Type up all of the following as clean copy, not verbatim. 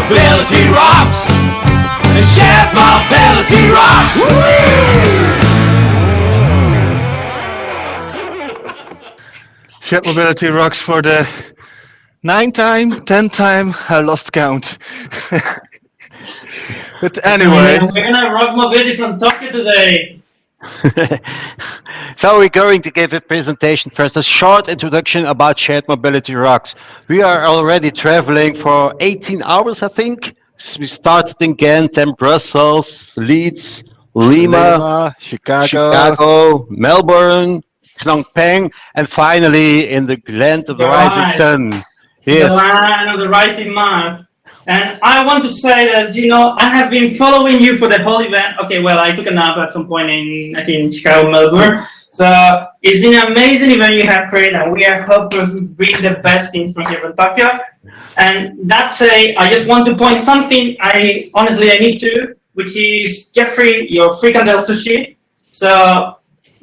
mobility rocks. Shared mobility rocks. Shared mobility rocks for the 9th time, 10th time, I lost count. But anyway. We're gonna rock mobility from Tokyo today. So we're going to give a presentation first, a short introduction about shared mobility rocks. We are already traveling for 18 hours, I think. We started in Ghent, then Brussels, Leeds, Lima, Chicago, Melbourne, Phnom Penh, and finally in the land of the rising sun. The land of the rising MaaS. And I want to say that, I have been following you for the whole event. Okay, well, I took a nap at some point I think, Chicago, Melbourne. So it's an amazing event you have created, and we are hoping to bring the best things from here from Tokyo. And that's I just want to point something I need to, which is Jeffrey, your fricandel sushi. So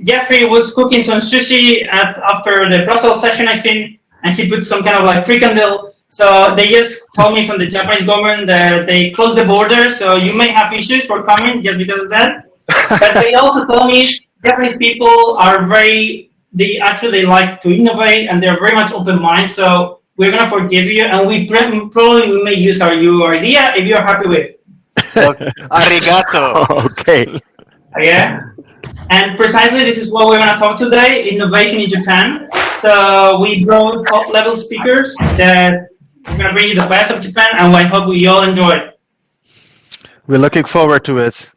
Jeffrey was cooking some sushi after the Brussels session, I think, and he put some kind of like fricandel. So they just told me from the Japanese government that they closed the border, so you may have issues for coming just because of that. But they also told me Japanese people are they actually like to innovate and they're very much open-minded. So we're gonna forgive you, and we probably may use your idea if you're happy with. Arigato. Okay. Yeah. And precisely this is what we're gonna talk today: innovation in Japan. So we brought top-level speakers that we're going to bring you the best of Japan, and I hope you all enjoy it. We're looking forward to it.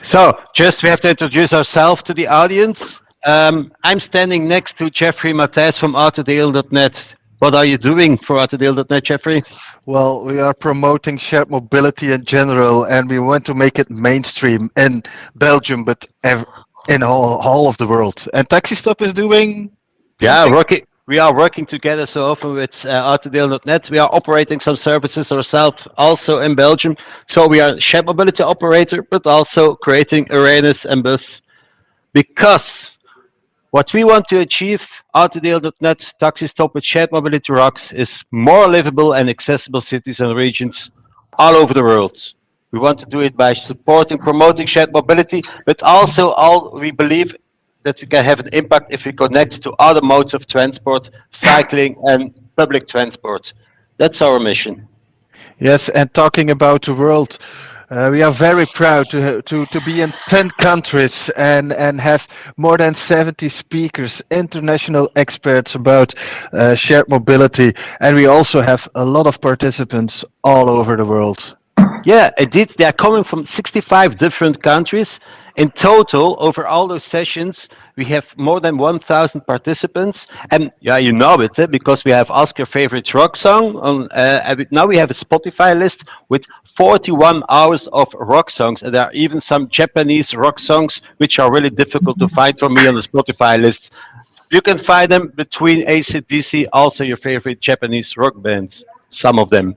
So, we have to introduce ourselves to the audience. I'm standing next to Jeffrey Matthijs from Autodeel.net. What are you doing for Autodeel.net, Jeffrey? Well, we are promoting shared mobility in general, and we want to make it mainstream in Belgium, but in all of the world. And Taxistop is doing... Yeah, we are working together so often with Autodeel.net. We are operating some services ourselves also in Belgium. So we are a shared mobility operator, but also creating awareness and buzz. Because what we want to achieve, Autodeel.net, Taxistop with shared mobility rocks, is more livable and accessible cities and regions all over the world. We want to do it by supporting, promoting shared mobility, but also we believe that we can have an impact if we connect to other modes of transport, cycling and public transport. That's our mission. Yes, and talking about the world, we are very proud to be in 10 countries and have more than 70 speakers, international experts about shared mobility. And we also have a lot of participants all over the world. Yeah, indeed, they are coming from 65 different countries. In total, over all those sessions, we have more than 1,000 participants. And yeah, you know it, because we have Ask Your Favorite Rock Song. Now we have a Spotify list with 41 hours of rock songs. And there are even some Japanese rock songs, which are really difficult to find for me on the Spotify list. You can find them between AC/DC, also your favorite Japanese rock bands, some of them.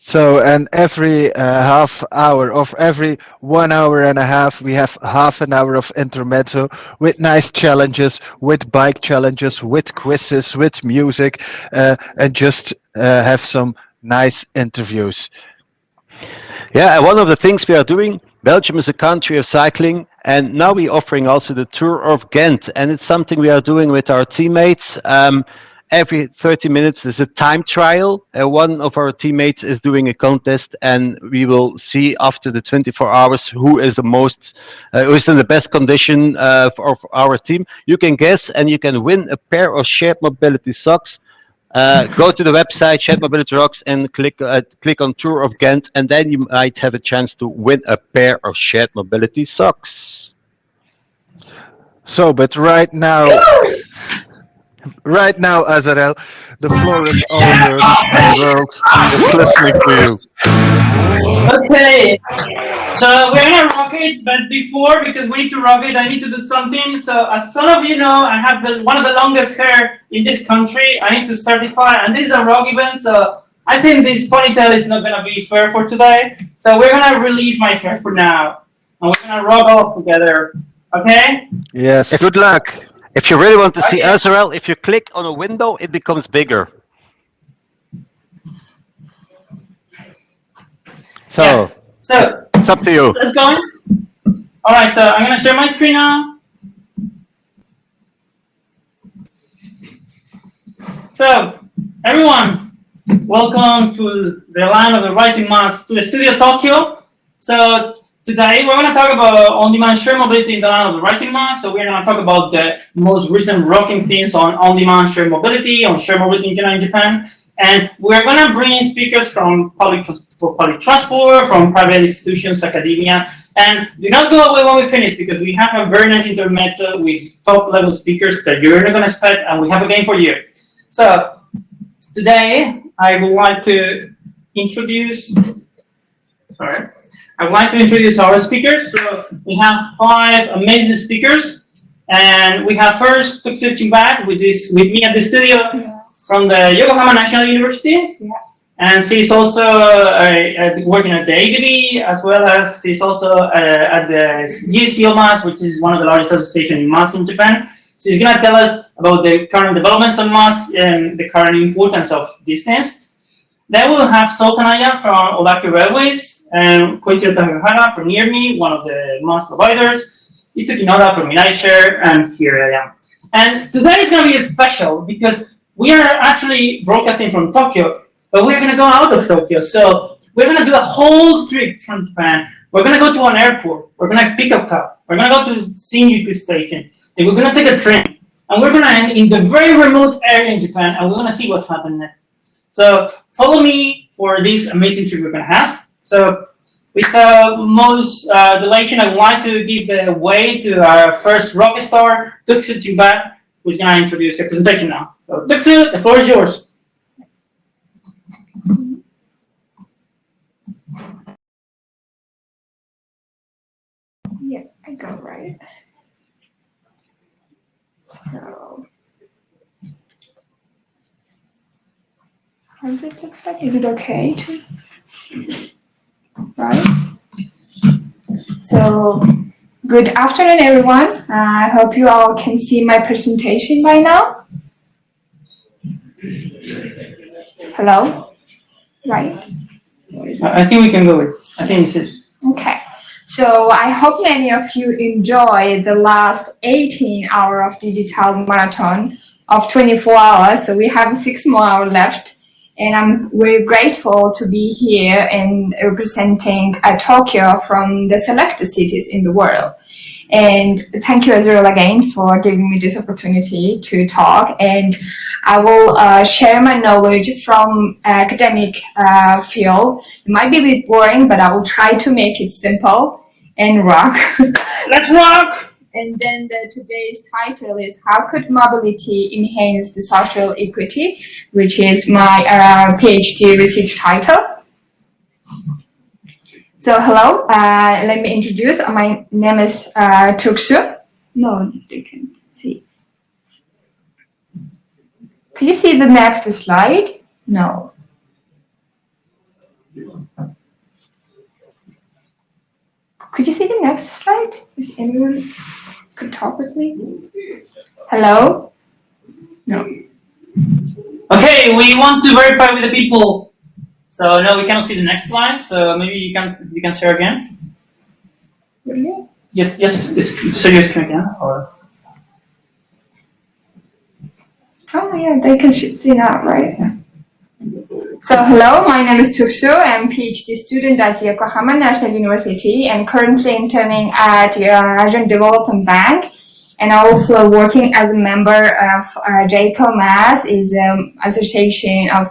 So, and every half hour of every 1 hour and a half, we have half an hour of intermezzo with nice challenges, with bike challenges, with quizzes, with music, and just have some nice interviews. Yeah, and one of the things we are doing, Belgium is a country of cycling, and now we're offering also the Tour of Ghent, and it's something we are doing with our teammates. Every 30 minutes there's a time trial. One of our teammates is doing a contest, and we will see after the 24 hours who is who is in the best condition of our team. You can guess, and you can win a pair of shared mobility socks. Go to the website Shared Mobility Rocks and click on Tour of Ghent, and then you might have a chance to win a pair of shared mobility socks. So, but right now, Azarel, the floor is all yours, and the world is listening to you. Okay, so we're gonna rock it, but before, because we need to rock it, I need to do something. So as some of you know, I have one of the longest hair in this country. I need to certify, and this is a rock event, so I think this ponytail is not gonna be fair for today. So we're gonna release my hair for now, and we're gonna rock all together. Okay? Yes. Good luck. If you really want to see Azrael, if you click on a window, it becomes bigger. So, Yeah. So it's up to you. let's go in. All right, so I'm gonna share my screen now. So everyone, welcome to the land of the rising MaaS, to the studio Tokyo. So today we're gonna talk about on-demand shared mobility in the land of the rising MaaS. So we're gonna talk about the most recent rocking things on on-demand shared mobility, on shared mobility in general in Japan. And we're gonna bring in speakers from public transport, from private institutions, academia. And do not go away when we finish, because we have a very nice intermezzo with top level speakers that you're not gonna expect, and we have a game for you. So today I would like to introduce our speakers. So we have 5 amazing speakers, and we have first Tuxedo Chimbak, which is with me at the studio from the Yokohama National University. And she's also working at the ADB, as well as she's also at the GCO MaaS, which is one of the largest associations in MaaS in Japan. She's going to tell us about the current developments of MaaS and the current importance of these things. Then we'll have Sultanaya from Odaki Railways, and Koichiro Takahara from Near Me, one of the MaaS providers, Itsuki Noda from Minaishare, and here I am. And today is going to be special because we are actually broadcasting from Tokyo, but we're going to go out of Tokyo. So we're going to do a whole trip from Japan. We're going to go to an airport. We're going to pick up cab. We're going to go to Shinjuku Station. And we're going to take a train. And we're going to end in the very remote area in Japan. And we're going to see what's happening next. So follow me for this amazing trip we're going to have. So with the most dilation, I would like to give the way to our first rock star, Tuxedo Chimbak, who's going to introduce the presentation now. So Tuxedo, the floor is yours. Yeah, I got right. So, how does it look like? Is it okay to? Right. So, good afternoon, everyone. I hope you all can see my presentation by now. Hello? Right? I think we can go with. I think this is. Okay. So I hope many of you enjoyed the last 18 hours of digital marathon of 24 hours. So we have 6 more hours left. And I'm very grateful to be here and representing Tokyo from the selected cities in the world. And thank you, Azrael, again for giving me this opportunity to talk. And I will share my knowledge from academic field. It might be a bit boring, but I will try to make it simple and rock. Let's rock! And then today's title is How Could Mobility Enhance the Social Equity, which is my PhD research title. So hello, let me introduce. My name is Tuxedo. No, they can see. Can you see the next slide? No. Could you see the next slide? Is anyone could talk with me? Hello? No. Okay, we want to verify with the people. So no, we cannot see the next slide. So maybe you can share again. Really? Yes. So you screen again, or? Oh yeah, they can see now, right? So hello, my name is Tuxedo. I'm a PhD student at Yokohama National University and currently interning at Asian Development Bank, and also working as a member of JCO MaaS, is an association of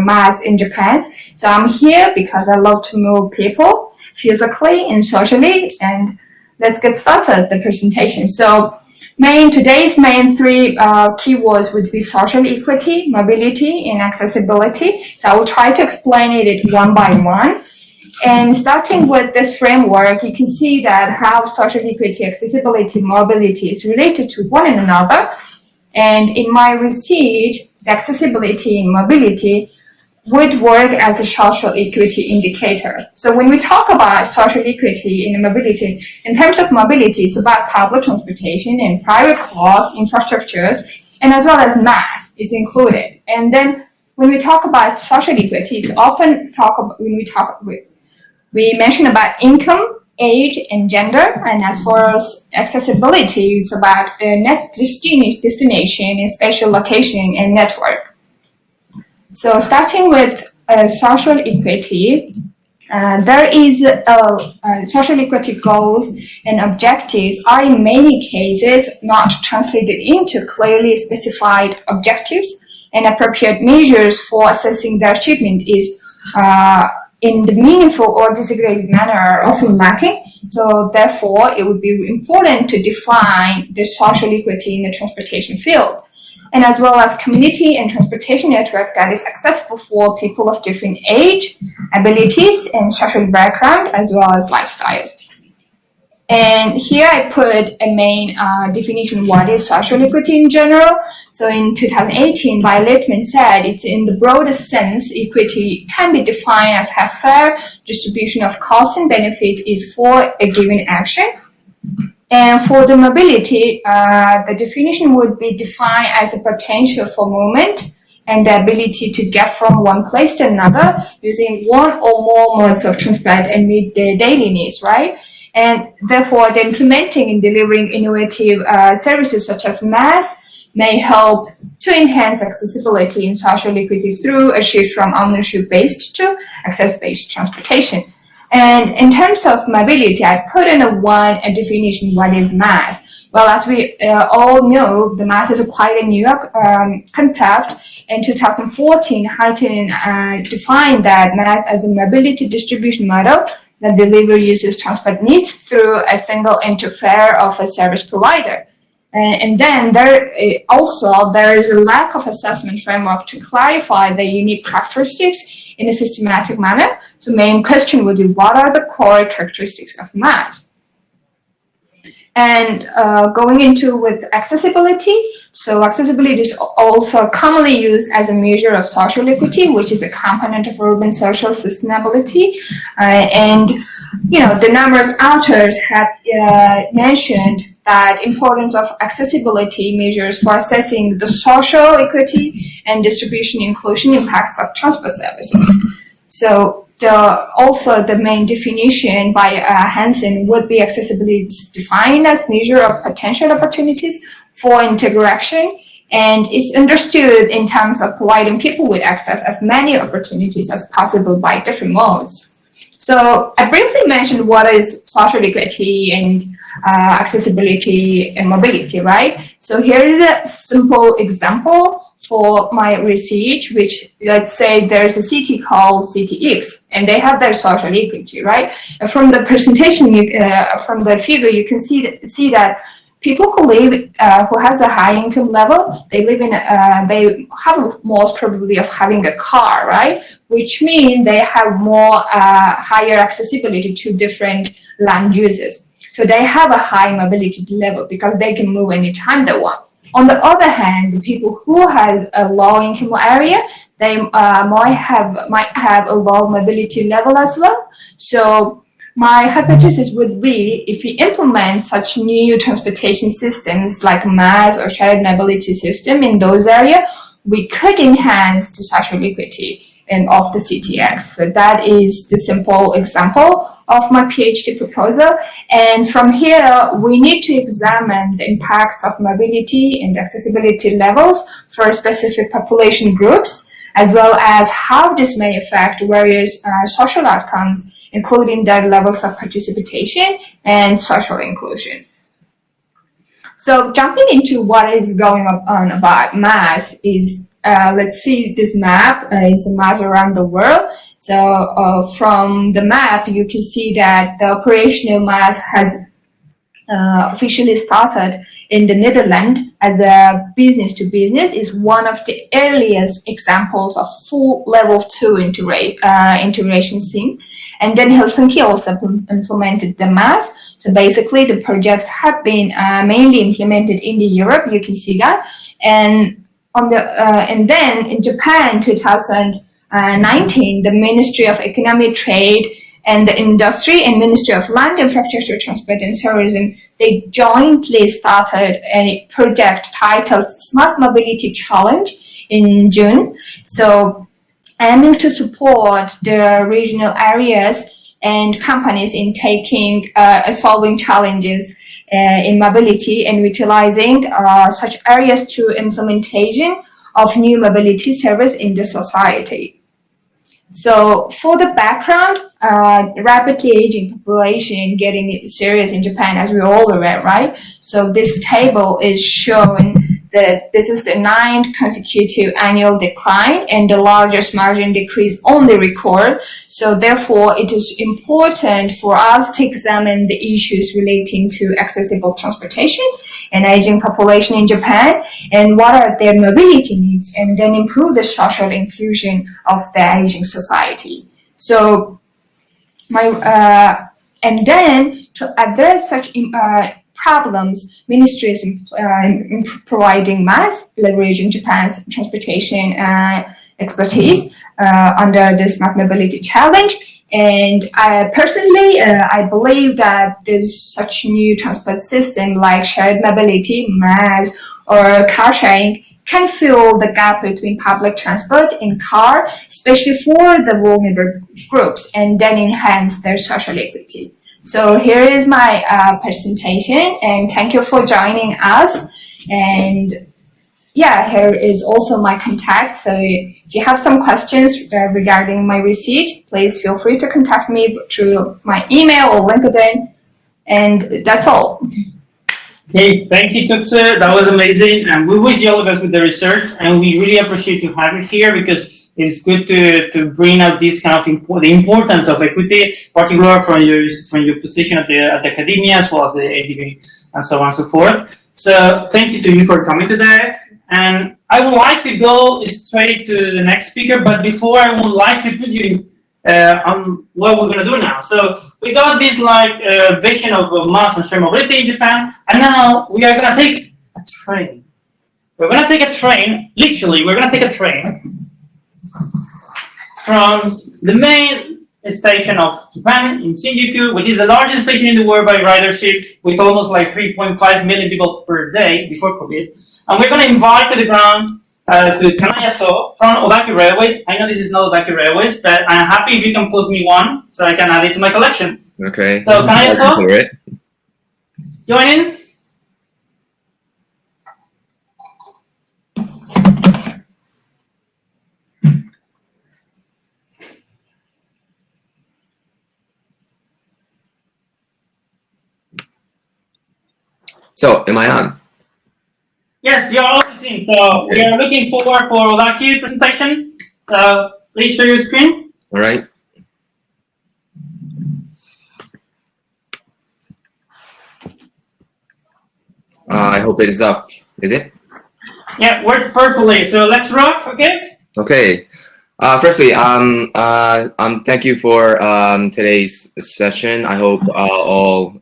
MaaS in Japan. So I'm here because I love to move people physically and socially, and let's get started the presentation. So today's main 3 keywords would be social equity, mobility, and accessibility. So I will try to explain it one by one. And starting with this framework, you can see that how social equity, accessibility, mobility is related to one another. And in my research, accessibility and mobility would work as a social equity indicator. So when we talk about social equity and mobility, in terms of mobility, it's about public transportation and private cars, infrastructures, and as well as MaaS is included. And then when we talk about social equity, it's often when we talk We mentioned about income, age, and gender. And as far as accessibility, it's about net destination and spatial location and network. So starting with social equity, there is social equity goals and objectives are in many cases not translated into clearly specified objectives, and appropriate measures for assessing their achievement is in the meaningful or disaggregated manner often lacking. So therefore, it would be important to define the social equity in the transportation field, and as well as community and transportation network that is accessible for people of different age, abilities, and social background, as well as lifestyles. And here I put a main definition, what is social equity in general. So in 2018, by Littman said, it's in the broadest sense, equity can be defined as a fair distribution of costs and benefits is for a given action. And for the mobility, the definition would be defined as a potential for movement and the ability to get from one place to another using one or more modes of transport and meet their daily needs, right? And therefore, the implementing and delivering innovative services such as MaaS may help to enhance accessibility and social equity through a shift from ownership-based to access-based transportation. And in terms of mobility, I put in a definition, what is MaaS? Well, as we all know, the MaaS is quite a new concept. In 2014, Heighton defined that MaaS as a mobility distribution model that delivers users transport needs through a single interface of a service provider. And then there is a lack of assessment framework to clarify the unique characteristics in a systematic manner. So main question would be, what are the core characteristics of MaaS? And going into with accessibility, so accessibility is also commonly used as a measure of social equity, which is a component of urban social sustainability. And you know, the numerous authors have mentioned that importance of accessibility measures for assessing the social equity and distribution inclusion impacts of transport services. So also the main definition by Hansen would be accessibility is defined as measure of potential opportunities for interaction, and it's understood in terms of providing people with access as many opportunities as possible by different modes. So I briefly mentioned what is social equity and accessibility and mobility, right? So here is a simple example for my research, which, let's say there's a city called City X, and they have their social equity, right? And from the presentation, from the figure, you can see that people who live, who has a high income level, they live in, they have most probability of having a car, right? Which means they have more higher accessibility to different land uses. So they have a high mobility level because they can move anytime they want. On the other hand, the people who has a low income area, they might have a low mobility level as well. So my hypothesis would be, if we implement such new transportation systems like MaaS or shared mobility system in those areas, we could enhance the social equity of the CTX. So that is the simple example of my PhD proposal. And from here, we need to examine the impacts of mobility and accessibility levels for specific population groups, as well as how this may affect various social outcomes, including their levels of participation and social inclusion. So jumping into what is going on about MaaS is, let's see this map is MaaS around the world. So from the map, you can see that the operational MaaS has officially started in the Netherlands as a business to business, is one of the earliest examples of full level 2 integration scene. And then Helsinki also implemented the MaaS. So basically the projects have been mainly implemented in the Europe, you can see that. And and then in Japan, 2019, the Ministry of Economic Trade and the Industry and Ministry of Land Infrastructure, Transport and Tourism, they jointly started a project titled Smart Mobility Challenge in June. So aiming to support the regional areas and companies in taking solving challenges in mobility and utilizing such areas to implementation of new mobility service in the society. So for the background, rapidly aging population getting serious in Japan, as we all aware, right? So this table is showing that this is the 9th consecutive annual decline and the largest margin decrease only record. So therefore, it is important for us to examine the issues relating to accessible transportation and aging population in Japan and what are their mobility needs, and then improve the social inclusion of the aging society. So and then to address such problems, Ministry is providing MaaS, leveraging Japan's transportation expertise under this Smart Mobility Challenge. And personally, I believe that there's such new transport system like shared mobility, MaaS, or car sharing can fill the gap between public transport and car, especially for the vulnerable groups, and then enhance their social equity. So here is my presentation, and thank you for joining us. And yeah, here is also my contact. So if you have some questions regarding my receipt, please feel free to contact me through my email or LinkedIn. And that's all. Okay, thank you, Tuksu. That was amazing. And we wish you all the best with the research. And we really appreciate to have you here because it's good to bring out this kind of the importance of equity, particularly from your position at the academia as well as the ADB and so on and so forth. So thank you to you for coming today. And I would like to go straight to the next speaker, but before I would like to put you on what we're going to do now. So we got this vision of MaaS and shared mobility in Japan, and now we are going to take a train. We're going to take a train, literally, we're going to take a train from the main station of Japan in Shinjuku, which is the largest station in the world by ridership, with almost 3.5 million people per day before COVID. And we're going to invite to the ground to Kanaya-so from Odakyu Railways. I know this is not Odakyu Railways, but I'm happy if you can post me one so I can add it to my collection. Okay. So Kanaya-so, join in. So, am I on? Yes, you're all seen. So we are looking forward for Odakyu presentation. So please show your screen. All right. I hope it is up. Is it? Yeah, works perfectly. So let's rock, okay? Okay. Firstly, thank you for today's session. I hope all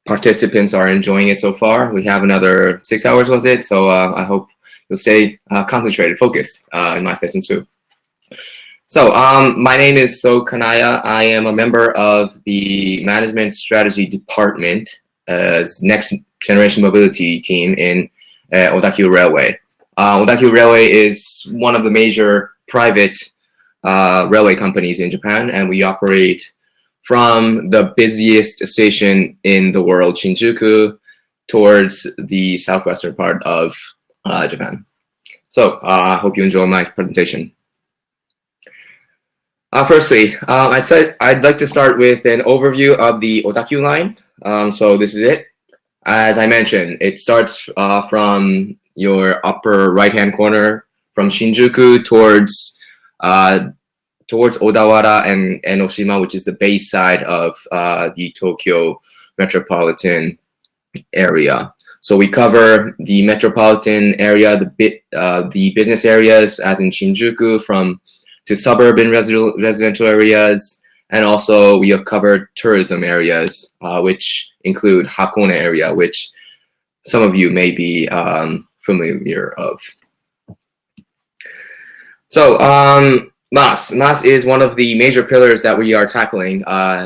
participants are enjoying it so far. We have another 6 hours, was it? So I hope you'll stay concentrated, focused in my session too. So my name is So Kanaya. I am a member of the Management Strategy Department as Next Generation Mobility team in Odakyu Railway. Odakyu Railway is one of the major private railway companies in Japan, and we operate from the busiest station in the world, Shinjuku, towards the southwestern part of Japan. So I hope you enjoy my presentation. Firstly, I'd like to start with an overview of the Odakyu line. So this is it. As I mentioned, it starts from your upper right-hand corner from Shinjuku towards Odawara and Enoshima, which is the base side of the Tokyo metropolitan area. So we cover the metropolitan area, the business areas, as in Shinjuku, to suburban residential areas, and also we have covered tourism areas, which include Hakone area, which some of you may be familiar of. So MaaS is one of the major pillars that we are tackling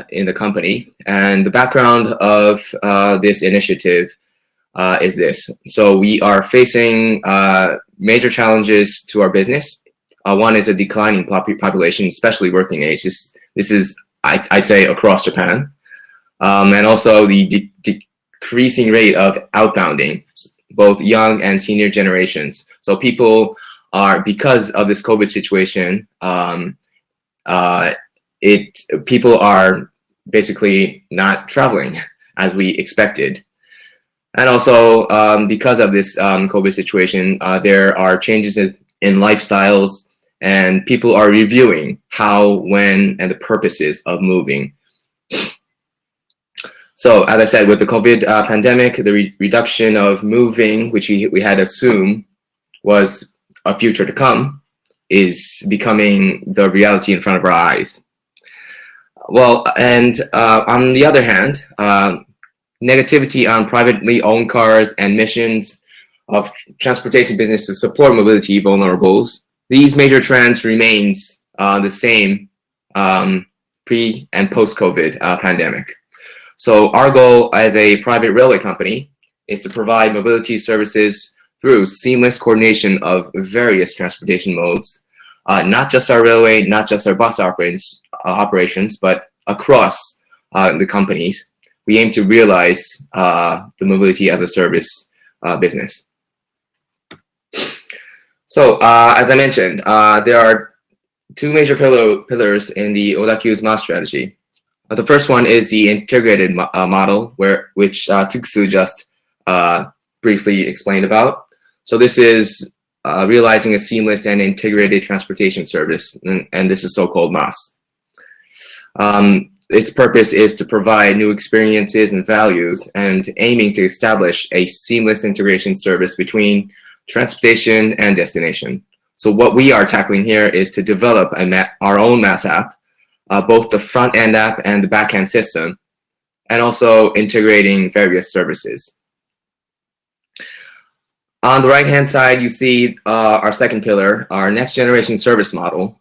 in the company, and the background of this initiative is this. So we are facing major challenges to our business. One is a declining population, especially working age. This is, I'd say, across Japan. And also the decreasing rate of outbounding, both young and senior generations. So people are, because of this COVID situation, people are basically not traveling as we expected. And also, because of this COVID situation, there are changes in lifestyles, and people are reviewing how, when, and the purposes of moving. So, as I said, with the COVID pandemic, the reduction of moving, which we had assumed was a future to come, is becoming the reality in front of our eyes. Well, and on the other hand, negativity on privately owned cars and missions of transportation business to support mobility vulnerables, these major trends remains the same pre and post-COVID pandemic. So our goal as a private railway company is to provide mobility services through seamless coordination of various transportation modes, not just our railway, not just our bus operations, but across the companies. We aim to realize the mobility as a service business. So as I mentioned, there are two major pillars in the Odakyu's MaaS strategy. The first one is the integrated model, which Taxistop just briefly explained about. So this is realizing a seamless and integrated transportation service, and this is so-called MaaS. Its purpose is to provide new experiences and values, and aiming to establish a seamless integration service between transportation and destination. So what we are tackling here is to develop our own MaaS app, both the front-end app and the back-end system, and also integrating various services. On the right-hand side, you see our second pillar, our next-generation service model,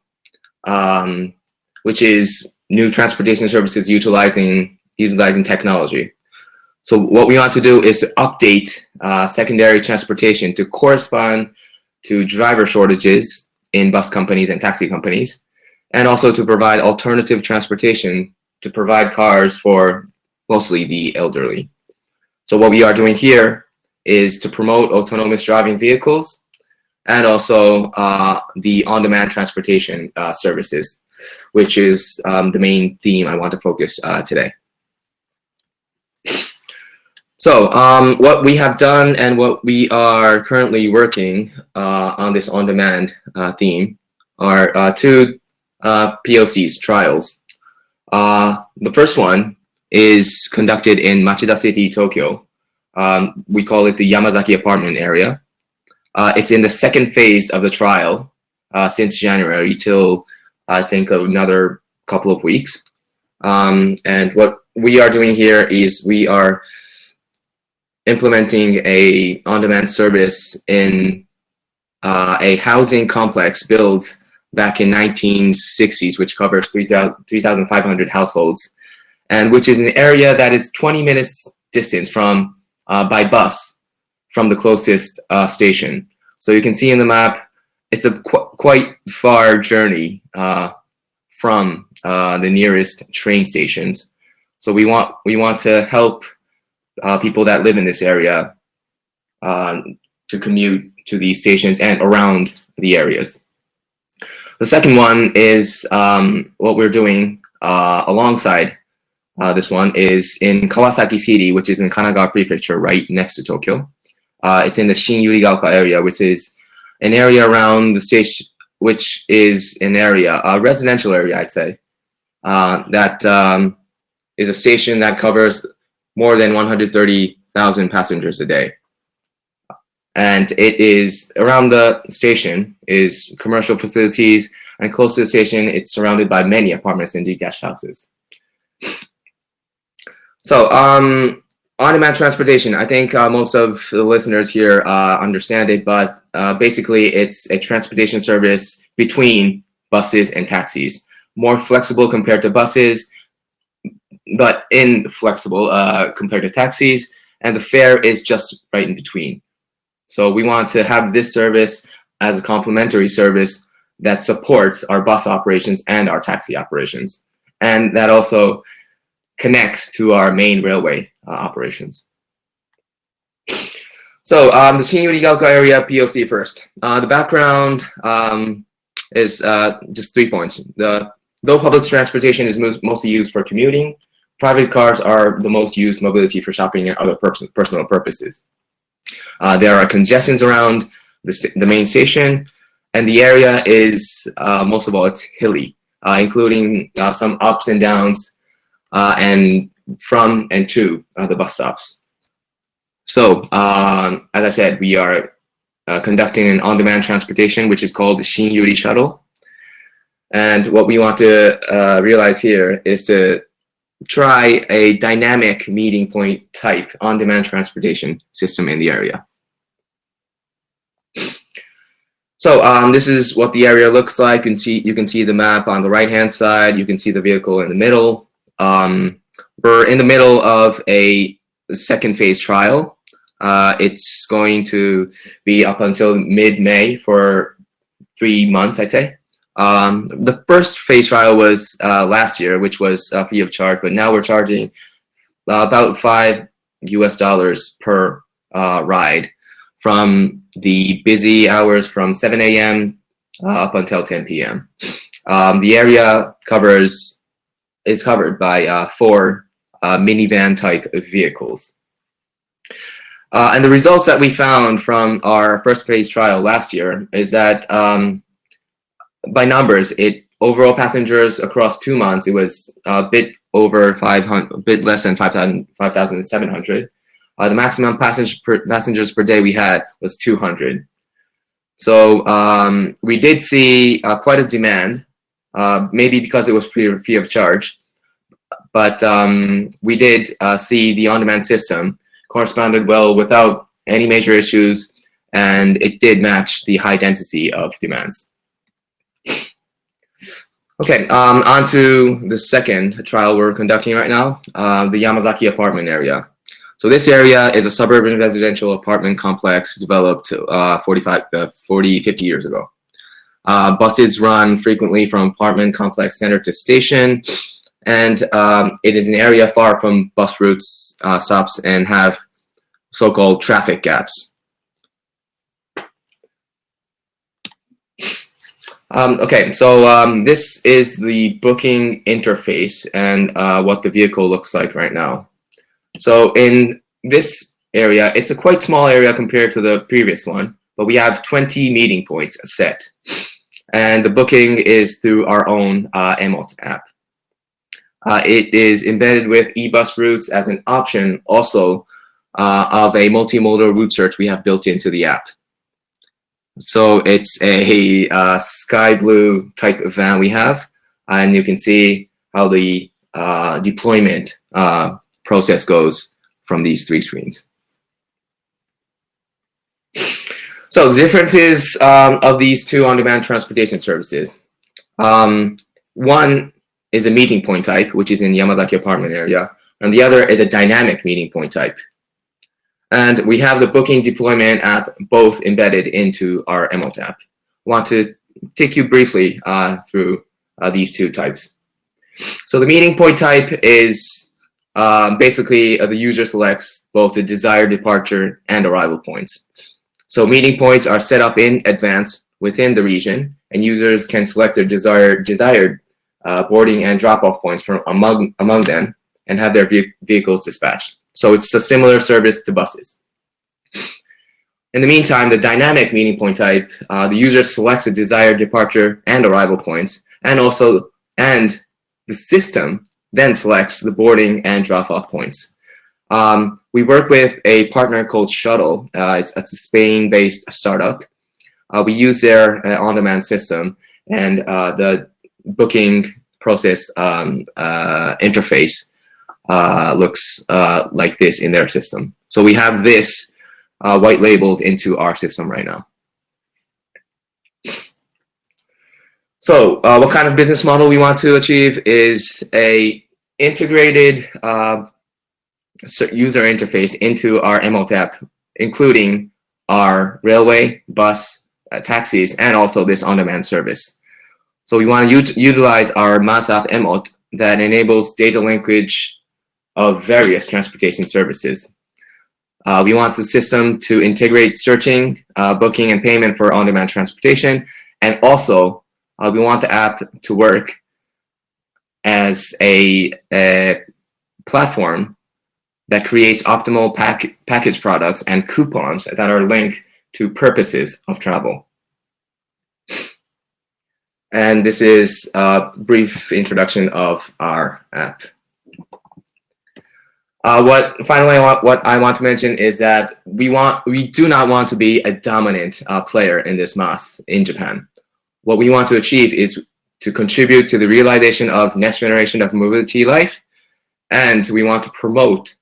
which is new transportation services utilizing technology. So what we want to do is to update secondary transportation to correspond to driver shortages in bus companies and taxi companies, and also to provide alternative transportation to provide cars for mostly the elderly. So what we are doing here is to promote autonomous driving vehicles and also the on-demand transportation services, which is the main theme I want to focus today. So what we have done and what we are currently working on this on-demand theme are two POCs, trials. The first one is conducted in Machida City, Tokyo. We call it the Yamazaki apartment area. It's in the second phase of the trial since January till I think another couple of weeks. And what we are doing here is we are implementing a on-demand service in a housing complex built back in 1960s, which covers 3,500 households, and which is an area that is 20 minutes distance from by bus from the closest station. So you can see in the map, it's a quite far journey from the nearest train stations. So we want to help people that live in this area to commute to these stations and around the areas. The second one is what we're doing alongside this one is in Kawasaki City, which is in Kanagawa Prefecture, right next to Tokyo. It's in the Shin-Yurigaoka area, which is an area around the station, which is an area, a residential area, I'd say, that is a station that covers more than 130,000 passengers a day. And it is around the station is commercial facilities, and close to the station, it's surrounded by many apartments and detached houses. So on-demand transportation, I think most of the listeners here understand it, but basically it's a transportation service between buses and taxis. More flexible compared to buses, but inflexible compared to taxis, and the fare is just right in between. So we want to have this service as a complementary service that supports our bus operations and our taxi operations. And that also connects to our main railway operations. So the Shin-Yuri-Gaoka area POC first. The background is just 3 points. Though public transportation is mostly used for commuting, private cars are the most used mobility for shopping and other personal purposes. There are congestions around the main station, and the area is, most of all, it's hilly, including some ups and downs and from and to the bus stops. So, as I said, we are conducting an on-demand transportation, which is called the Shin-Yuri Shuttle. And what we want to realize here is to try a dynamic meeting point type on-demand transportation system in the area. So this is what the area looks like. You can see the map on the right-hand side. You can see the vehicle in the middle. We're in the middle of a second phase trial. It's going to be up until mid-May for 3 months, I'd say. The first phase trial was last year, which was free of charge, but now we're charging about $5 per ride from the busy hours from 7 a.m. Up until 10 p.m. The area is covered by 4 minivan type of vehicles. And the results that we found from our first phase trial last year is that by numbers, overall passengers across 2 months, it was a bit over 500, a bit less than 5,700. The maximum passengers per day we had was 200. So we did see quite a demand, maybe because it was free of charge. But we did see the on-demand system corresponded well without any major issues, and it did match the high density of demands. Okay, on to the second trial we're conducting right now, the Yamazaki apartment area. So this area is a suburban residential apartment complex developed 50 years ago. Buses run frequently from apartment complex center to station, and it is an area far from bus routes, stops, and have so-called traffic gaps. Okay, so this is the booking interface and what the vehicle looks like right now. So in this area, it's a quite small area compared to the previous one, but we have 20 meeting points set. And the booking is through our own MaaS app. It is embedded with e-bus routes as an option also of a multimodal route search we have built into the app. So it's a sky blue type of van we have, and you can see how the deployment process goes from these 3 screens. So the differences of these 2 on-demand transportation services. One is a meeting point type, which is in Yamazaki apartment area, and the other is a dynamic meeting point type. And we have the booking deployment app both embedded into our MaaS app. I want to take you briefly through these 2 types. So the meeting point type is basically the user selects both the desired departure and arrival points. So meeting points are set up in advance within the region, and users can select their desired boarding and drop-off points from among them and have their vehicles dispatched. So it's a similar service to buses. In the meantime, the dynamic meeting point type, the user selects a desired departure and arrival points, and the system then selects the boarding and drop-off points. We work with a partner called Shuttle. It's a Spain-based startup. We use their on-demand system, and the booking process interface looks like this in their system. So we have this white labeled into our system right now. So what kind of business model we want to achieve is a integrated user interface into our MaaS app, including our railway, bus, taxis, and also this on-demand service. So we want to utilize our MaaS app emote that enables data linkage of various transportation services. We want the system to integrate searching, booking, and payment for on-demand transportation. And also, we want the app to work as a platform that creates optimal package products and coupons that are linked to purposes of travel. And this is a brief introduction of our app. What I want to mention is that we do not want to be a dominant player in this MaaS in Japan. What we want to achieve is to contribute to the realization of next generation of mobility life, and we want to promote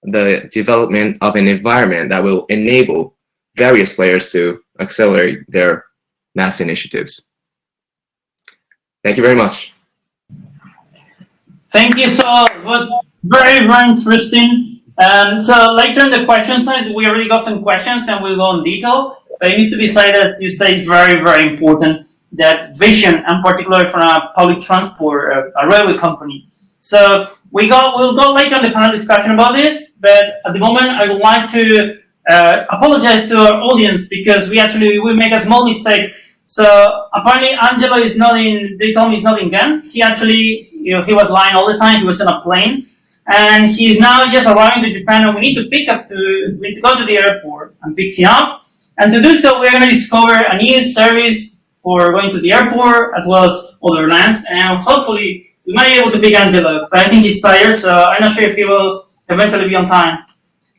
the development of an environment that will enable various players to accelerate their MaaS initiatives. Thank you very much. Thank you. So it was very, very interesting. So later in the question slides, we already got some questions and we'll go in detail. But it needs to be said, as you say, it's very, very important, that vision, and particularly from a public transport, a railway company. So we'll go later in the panel discussion about this. But at the moment, I would like to apologize to our audience because we make a small mistake. So apparently Angelo is not in, they told me he's not in Ghent. He actually, he was lying all the time. He was on a plane and he's now just arriving to Japan, and we need to go to the airport and pick him up. And to do so, we're going to discover a new service for going to the airport as well as other lands. And hopefully we might be able to pick Angelo, but I think he's tired. So I'm not sure if he will eventually be on time.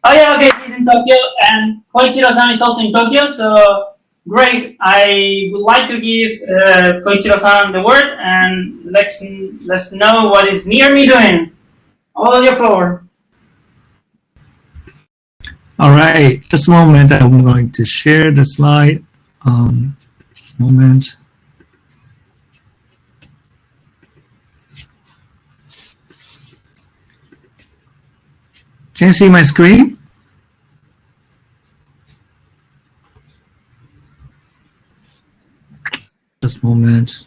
Oh yeah, okay, he's in Tokyo, and Koichiro-san is also in Tokyo. So great. I would like to give Koichiro-san the word, and let's know what is near me doing. All on your floor. All right, just a moment. I'm going to share the slide. Just a moment. Can you see my screen? Just a moment.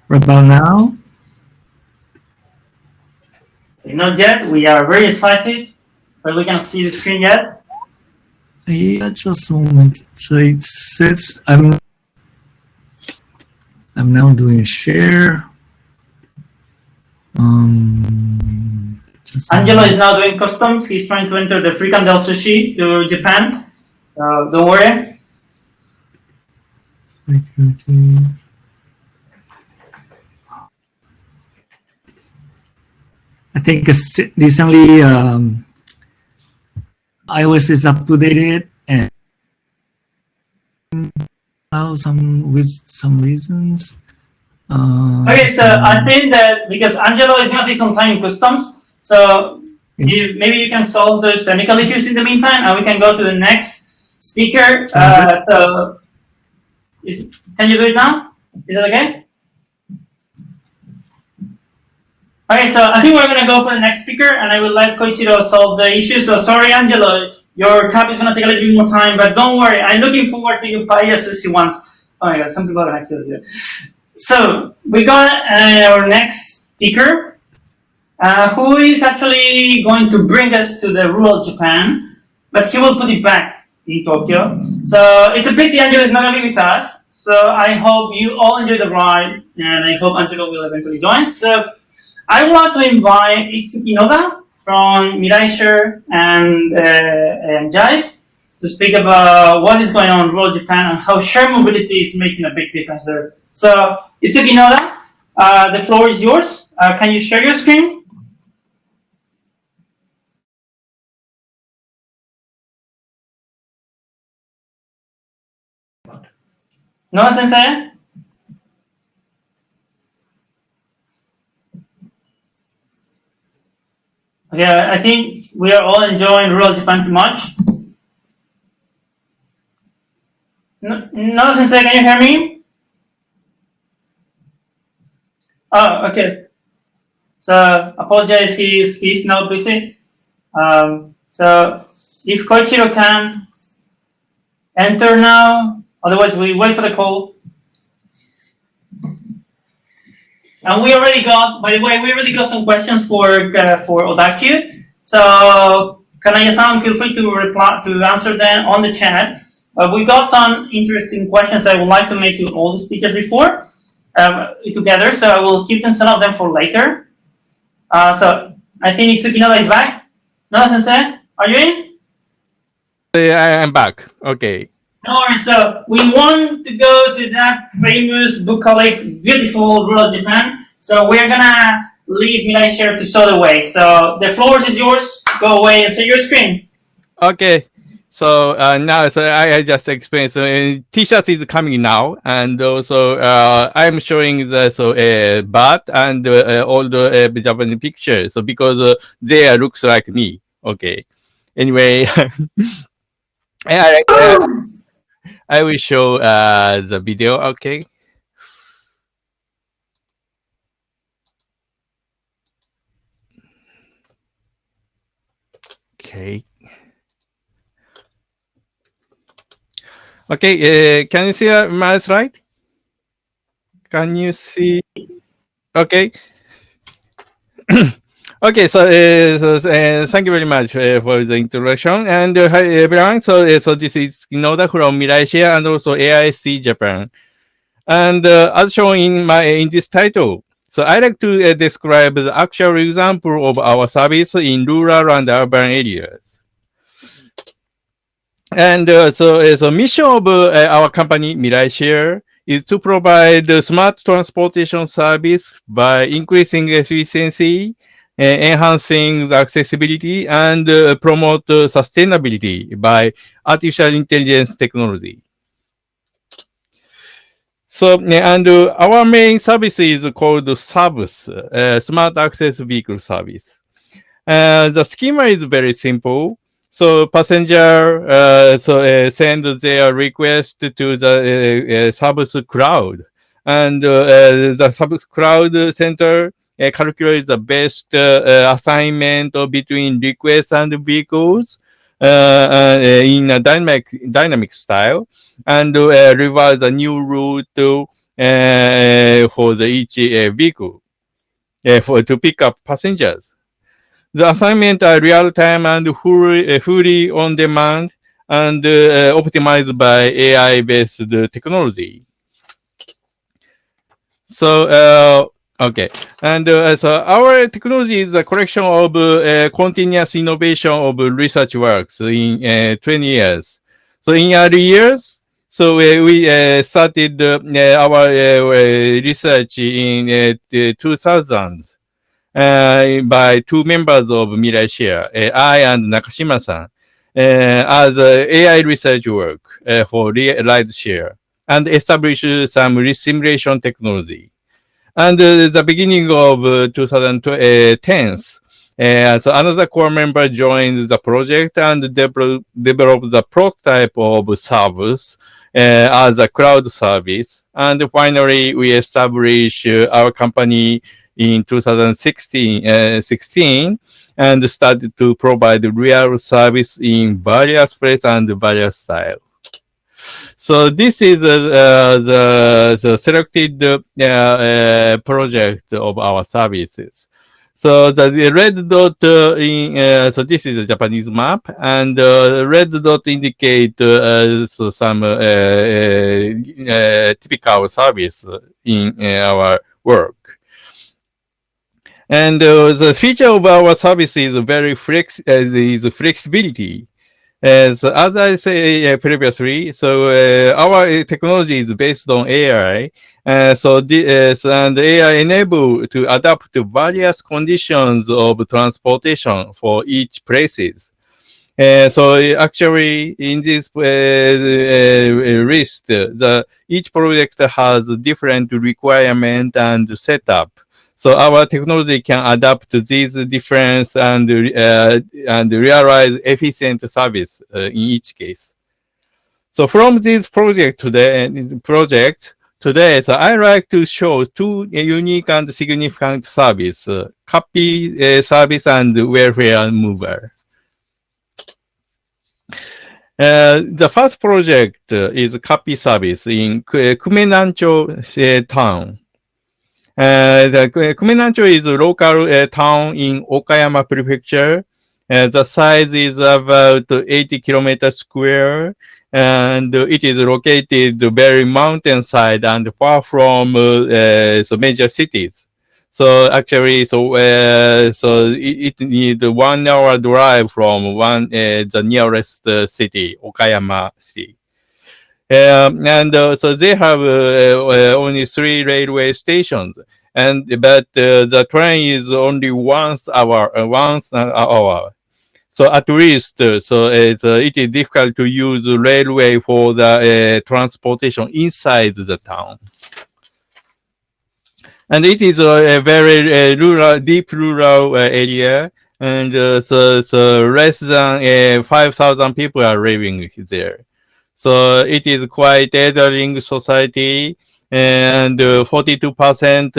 Right about now? Not yet. We are very excited, but we can see the screen yet. Yeah, just a moment. So it says I'm now doing share. Angelo is now doing customs. He's trying to enter the Frikandel sushi to Japan. Don't worry. I think recently iOS is updated and now with some reasons. Okay, so I think that because Angelo is not this on time in customs, so maybe you can solve those technical issues in the meantime, and we can go to the next speaker. Can you do it now? Is that okay? Okay, so I think we're going to go for the next speaker, and I will let Koichiro solve the issue. So sorry, Angelo, your talk is going to take a little bit more time, but don't worry. I'm looking forward to you paella sushi once. Oh my God, some people are actually here. So we got our next speaker, who is actually going to bring us to the rural Japan, but he will put it back in Tokyo. So it's a pity Angelo is not going to be with us. So I hope you all enjoy the ride, and I hope Angelo will eventually join. So I would like to invite Itsuki Noda from Miraishare and JAIS to speak about what is going on in rural Japan and how shared mobility is making a big difference there. So Itsuki Noda, the floor is yours. Can you share your screen? No, Sensei? Okay, I think we are all enjoying rural Japan too much. No, Sensei, can you hear me? Oh, okay. So apologize, he's now busy. So if Koichiro can enter now, otherwise we wait for the call. And we already got, by the way, we already got some questions for Odaku. So Kanaya-san, feel free to reply to answer them on the chat. We got some interesting questions I would like to make to all the speakers before together. So I will keep some of them for later. So I think Tsukinoda is back. Nada-sensei, are you in? I'm back. Okay. No worries. So we want to go to that famous bucolic, beautiful rural Japan. So we're gonna leave Mirai Share to show the way. So the floor is yours. Go away and see your screen. Okay. So now, so I just explained. So T-shirt is coming now, and also I'm showing the bat and all the Japanese pictures. So because they looks like me. Okay. Anyway, I will show the video. Okay. Okay. Okay. Can you see my slide? Can you see? Okay. Okay, so, thank you very much for the introduction. And hi everyone. So this is Inoda from Mirai and also AIC Japan. And as shown in this title, so I like to describe the actual example of our service in rural and urban areas. And so mission of our company Mirai Share is to provide smart transportation service by increasing efficiency, enhancing the accessibility, and promote sustainability by artificial intelligence technology. So, and our main service is called SAVS, Smart Access Vehicle Service. The schema is very simple. So passenger send their request to the SAVS cloud, and the SAVS cloud center calculates the best assignment between requests and vehicles in a dynamic style, and revise a new route for each vehicle to pick up passengers. The assignments are real-time and fully on demand, and optimized by AI-based technology. So, okay. And so our technology is a collection of continuous innovation of research works in 20 years. So in early years, so we started our research in the 2000s. By two members of Mirai Share, I and Nakashima-san, as AI research work for ride share and establish some simulation technology. And the beginning of 2010s, so another core member joined the project and developed the prototype of service as a cloud service. And finally, we established our company in 2016 and started to provide real service in various places and various styles. So this is the selected project of our services. So the red dot so this is a Japanese map, and red dot indicate so some typical service in our work. And the feature of our service is very flexibility. As I say previously, so our technology is based on AI. And AI enable to adapt to various conditions of transportation for each places. So actually, in this list, each project has different requirement and setup. So our technology can adapt to these differences and realize efficient service in each case. So from this project Today, so I like to show two unique and significant services, copy service and welfare mover. The first project is copy service in Kumenancho town. The Kumenancho is a local town in Okayama Prefecture. The size is about 80 kilometers square, and it is located very mountainside and far from major cities. So actually, so it needs 1 hour drive from the nearest city, Okayama City. So they have only 3 railway stations, but the train is only once an hour. So at least, it is difficult to use railway for the transportation inside the town. And it is a very deep rural area, and so less than 5,000 people are living there. So it is quite elderly society, and 42%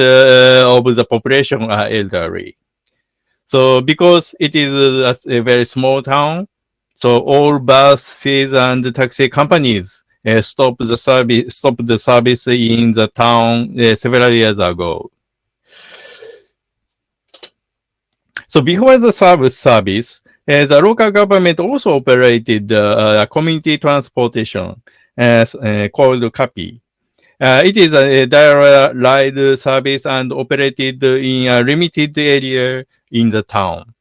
of the population are elderly. So because it is a very small town, so all buses and taxi companies stopped the service in the town several years ago. So before the service, the local government also operated a community transportation called CAPI. It is a direct ride service and operated in a limited area in the town.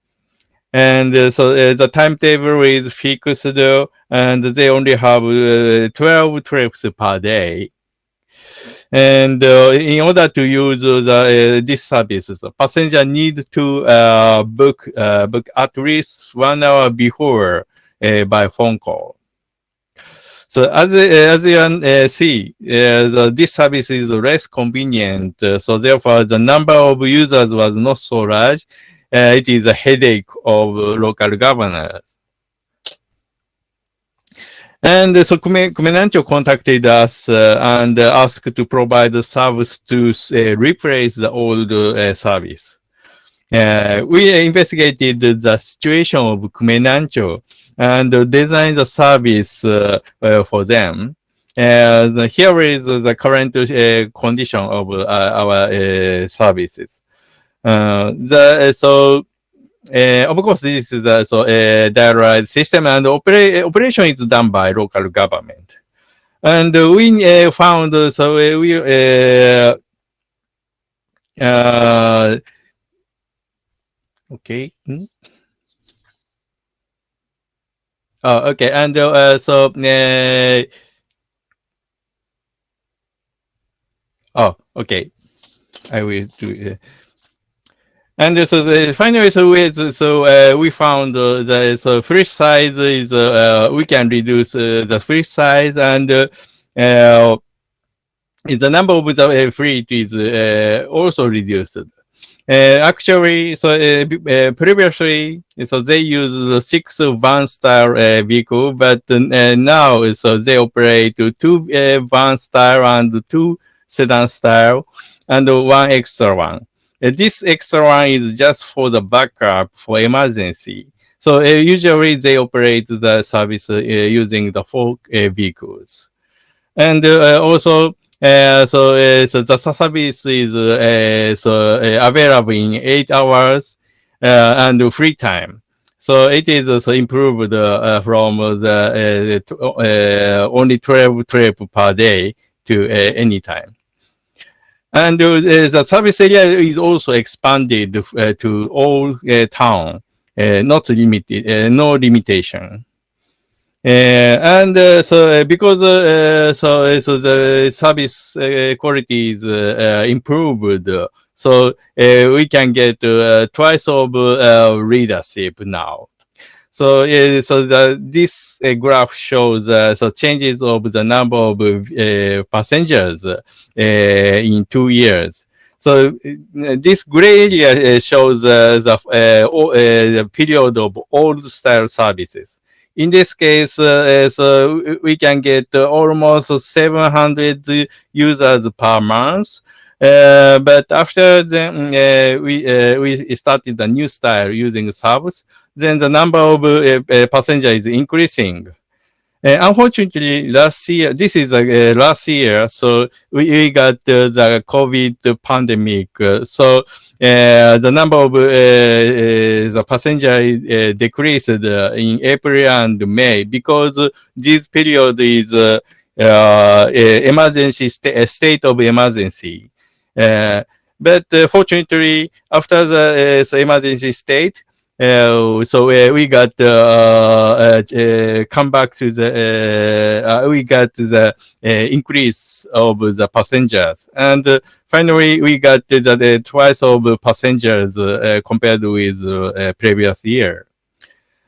And the timetable is fixed, and they only have 12 trips per day. And in order to use this service, the passenger need to book at least 1 hour before by phone call. So as you can see, this service is less convenient. So therefore, the number of users was not so large. It is a headache of local governors. And so Kumenancho contacted us and asked to provide the service to replace the old service. We investigated the situation of Kumenancho and designed the service for them. Here is the current condition of our services. Of course, this is a dialogue system, and operation is done by local government. And we found okay. Okay, and okay, I will do. And finally, we found the free size is we can reduce the free size, and the number of the fleet is also reduced. Actually, previously, they use 6 van style vehicle, but now they operate 2 van style and 2 sedan style, and 1 extra one. This extra one is just for the backup for emergency. So usually they operate the service using the 4 vehicles. And also, the service is available in 8 hours and free time. So it is improved from the only 12 trips per day to any time. And the service area is also expanded to all town, not limited, no limitation. Because the service quality is improved, so we can get twice of readership now. So this graph shows changes of the number of passengers in 2 years. So this gray area shows the period of old style services. in this case, so we can get almost 700 users per month. But after then, we started a new style using subs. Then the number of passenger is increasing. Unfortunately, last year, this is last year, so we got the COVID pandemic. So the number of the passenger decreased in April and May because this period is emergency state of emergency. But fortunately, after the emergency state, so we got come back to the we got the increase of the passengers, and finally we got the twice of passengers compared with previous year.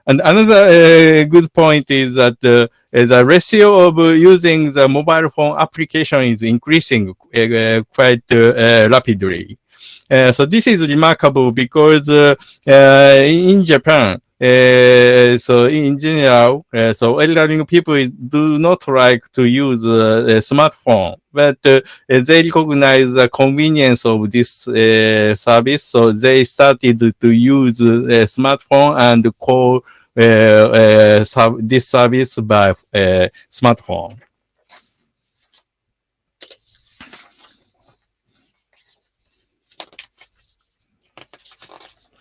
And another good point is that the ratio of using the mobile phone application is increasing quite rapidly. So this is remarkable because in Japan, so in general, so elderly people do not like to use a smartphone, but they recognize the convenience of this service, so they started to use a smartphone and call this service by smartphone.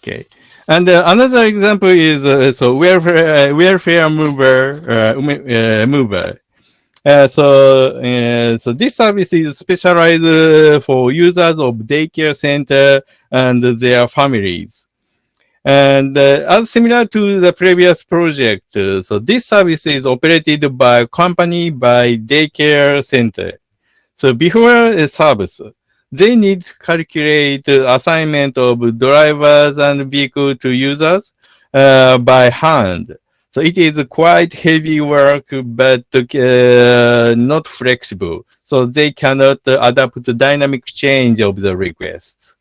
Okay, and another example is so welfare mover. So this service is specialized for users of daycare center and their families. And as similar to the previous project, so this service is operated by a company by daycare center. So before a service, they need to calculate assignment of drivers and vehicle to users by hand. So it is quite heavy work, but not flexible. So they cannot adapt to dynamic change of the requests.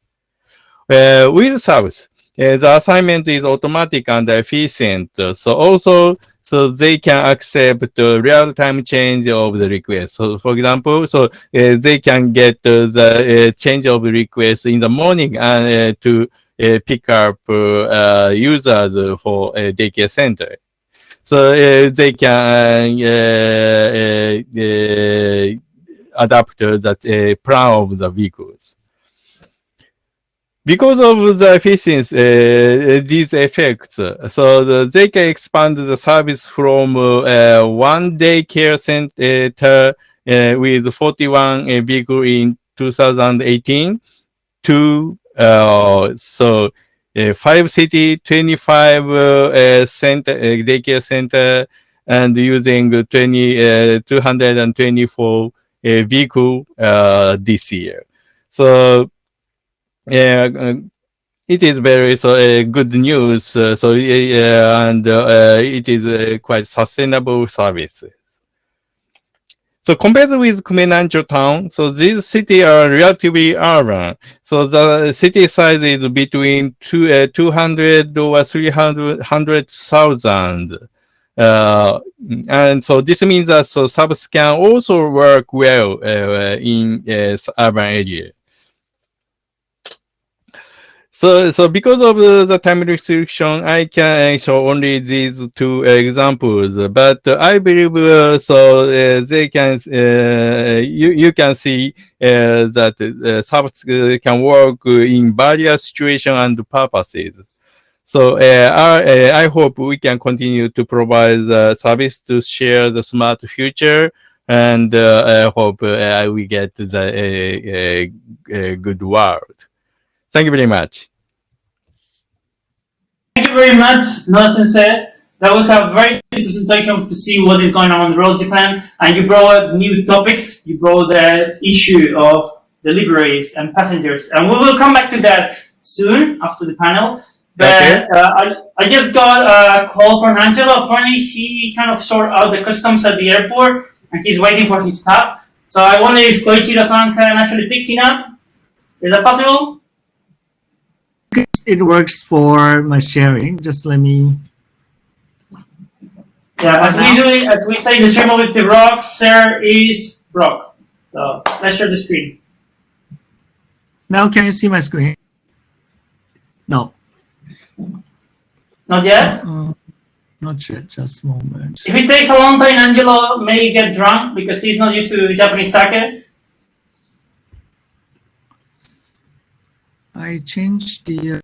With service, the assignment is automatic and efficient. So also, so they can accept the real-time change of the request. So, for example, so they can get the change of request in the morning and to pick up users for a daycare center. So they can adapt that plan of the vehicles. Because of the efficiency, these effects, so they can expand the service from one daycare center with 41 vehicles in 2018 to 5 city, 25 daycare center, and using 224 vehicle this year. So it is very good news. And it is quite sustainable service. So compared with Kumenancho town, so these cities are relatively urban. So the city size is between 200 or 300,000. And so this means that subs can also work well in urban area. So because of the time restriction, I can show only these two examples. But I believe they can you can see that subs can work in various situations and purposes. So I hope we can continue to provide the service to share the smart future, and I hope we get the good world. Thank you very much. Thank you very much, Noah-sensei. That was a very good presentation to see what is going on in rural Japan, and you brought new topics. You brought the issue of deliveries and passengers, and we will come back to that soon after the panel. But I just got a call from Angelo. Apparently, he kind of sorted out the customs at the airport, and he's waiting for his cab. So I wonder if Koichiro-san can actually pick him up. Is that possible? It works for my sharing. Just let me Yeah, as we say, the shared mobility rocks, share is rock. So let's share the screen. Now can you see my screen? No. Not yet? Not yet, just a moment. If it takes a long time, Angelo may get drunk because he's not used to Japanese sake. I changed the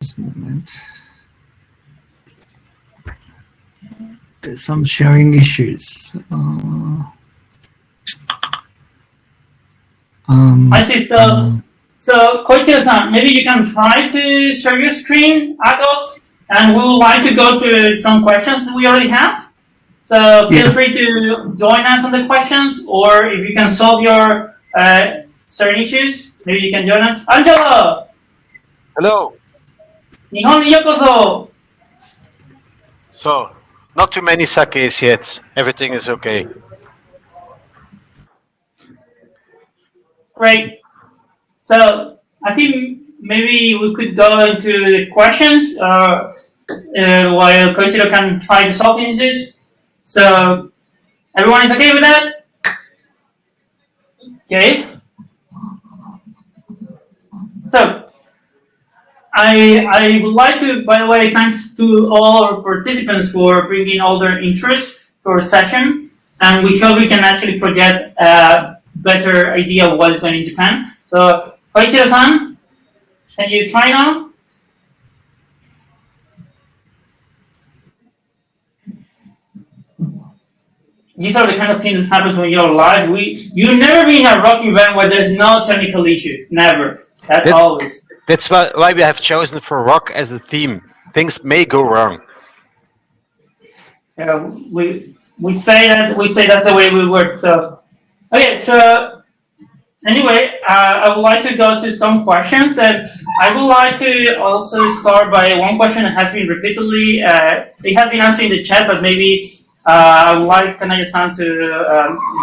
just a moment. There's some sharing issues. I see. So Koichiro-san, maybe you can try to share your screen, Adult, and we would like to go to some questions we already have. So feel free to join us on the questions, or if you can solve your certain issues, maybe you can join us. Angelo! Hello. Nihon ni yokoso! So, not too many sakes yet. Everything is okay. Great. So I think maybe we could go into the questions while Koichiro can try to solve issues. So everyone is okay with that? Okay. So I would like to, by the way, thanks to all our participants for bringing all their interest to our session, and we hope we can actually project a better idea of what is going on in Japan. So Koichiro-san, can you try now? These are the kind of things that happens when you're live. You've never been in a rock event where there's no technical issue. Never. That's always. That's why we have chosen for rock as a theme. Things may go wrong. We say that's the way we work. So okay, so anyway, I would like to go to some questions, and I would like to also start by one question that has been repeatedly. It has been answered in the chat, but maybe I would like Kanaya-san to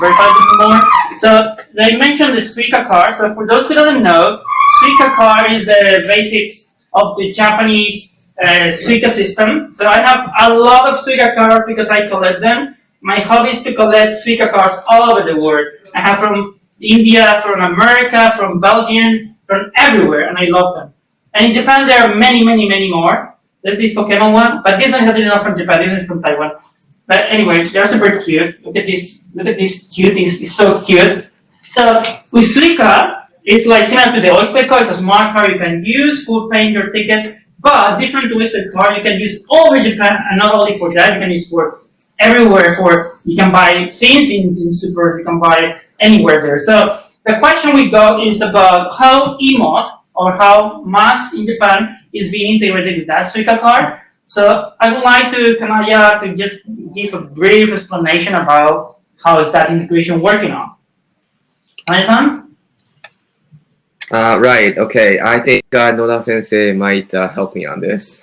verify a bit more. So they mentioned the Suica car. So for those who don't know, Suica car is the basics of the Japanese Suica system. So I have a lot of Suica cars because I collect them. My hobby is to collect Suica cars all over the world. I have from India, from America, from Belgium, from everywhere, and I love them. And in Japan, there are many, many, many more. There's this Pokemon one, but this one is actually not from Japan. This is from Taiwan. But anyway, they're super cute. Look at this. Look at this cute. It's so cute. So with Suica, it's like similar to the Oyster car. It's a smart car you can use for paying your ticket. But different to Oyster car, you can use all over Japan, and not only for that, you can use for everywhere. For you can buy things in super. You can buy anywhere there. So the question we got is about how EMOD or how MaaS in Japan is being integrated with that Suica car. So I would like to Kanaya to just give a brief explanation about how is that integration working on. Kanaya-san? Right. Okay. I think Noda Sensei might help me on this,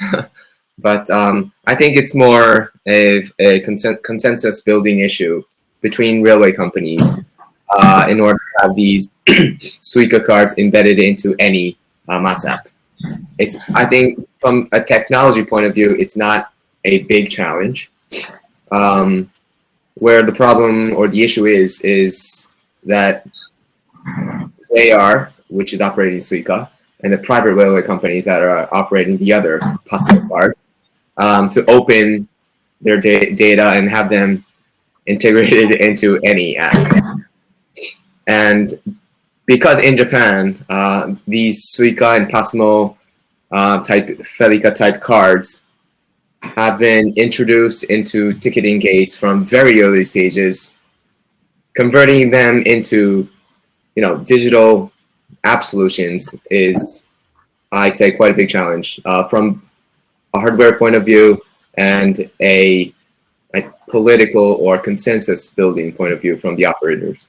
but I think it's more of a consensus building issue between railway companies in order to have these Suica cards embedded into any MaaS app. I think from a technology point of view, it's not a big challenge. Where the problem or the issue is that AR, which is operating Suica, and the private railway companies that are operating the other possible card, to open their data and have them integrated into any app. And because in Japan, these Suica and Pasmo type Felica type cards have been introduced into ticketing gates from very early stages, converting them into digital app solutions is, I'd say, quite a big challenge from a hardware point of view and a political or consensus building point of view from the operators.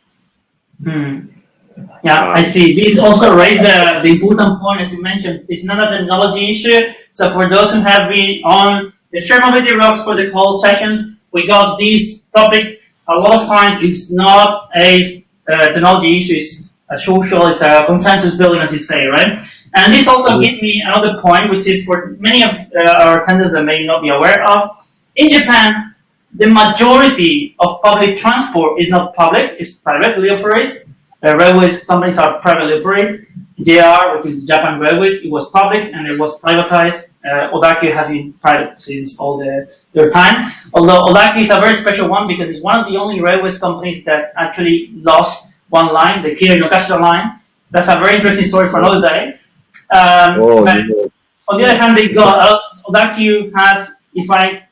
Yeah, I see. This also raised the important point, as you mentioned. It's not a technology issue. So for those who have been on the shared mobility rocks for the whole sessions, we got this topic. A lot of times it's not a technology issue. It's a social, it's a consensus building, as you say, right? And this also gives me another point, which is for many of our attendees that may not be aware of. in Japan, the majority of public transport is not public; it's privately operated. Railways companies are privately operated. JR, which is Japan Railways, it was public and it was privatized. Odakyu has been private since all their time. Although Odakyu is a very special one because it's one of the only railways companies that actually lost one line, the Kire-Inokashira line. That's a very interesting story for another day. On the other hand, Odakyu has,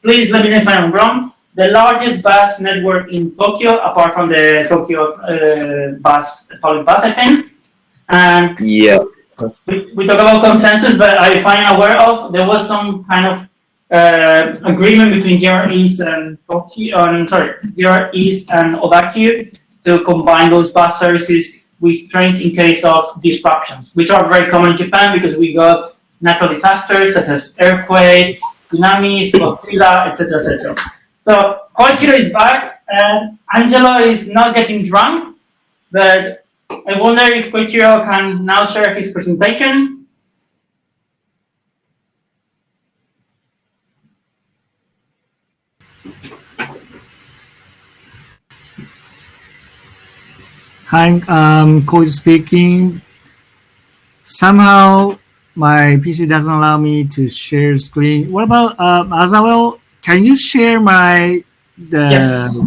please let me know if I'm wrong, the largest bus network in Tokyo, apart from the Tokyo public bus, I think. And Yeah. we talk about consensus, but I find aware of there was some kind of agreement between JR East and JR East and Odakyu to combine those bus services with trains in case of disruptions, which are very common in Japan because we got natural disasters such as earthquakes, tsunamis, Godzilla, etc., etc. So Koichiro is back, and Angelo is not getting drunk, but I wonder if Koichiro can now share his presentation. Hi, Koji speaking. Somehow my PC doesn't allow me to share screen. What about Azawel? Can you share Yes.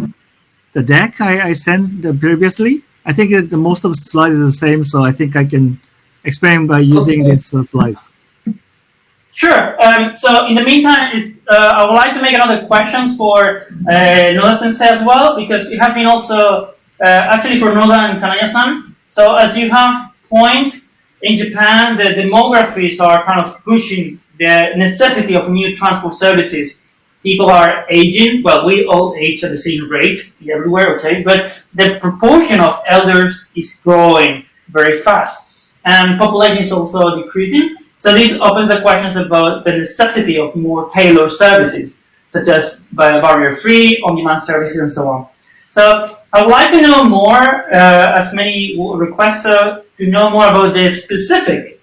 the deck I sent previously? I think most of the slides is the same, so I think I can explain by using these slides. Sure. So in the meantime, I would like to make another questions for Noda Sensei as well, because it has been also actually for Noda and Kanaya-san. So as you have point, in Japan, the demographics are kind of pushing the necessity of new transport services. People are aging. Well, we all age at the same rate everywhere, okay? But the proportion of elders is growing very fast, and population is also decreasing. So this opens the questions about the necessity of more tailored services, such as barrier-free, on-demand services, and so on. So I would like to know more, as many requests to know more about the specific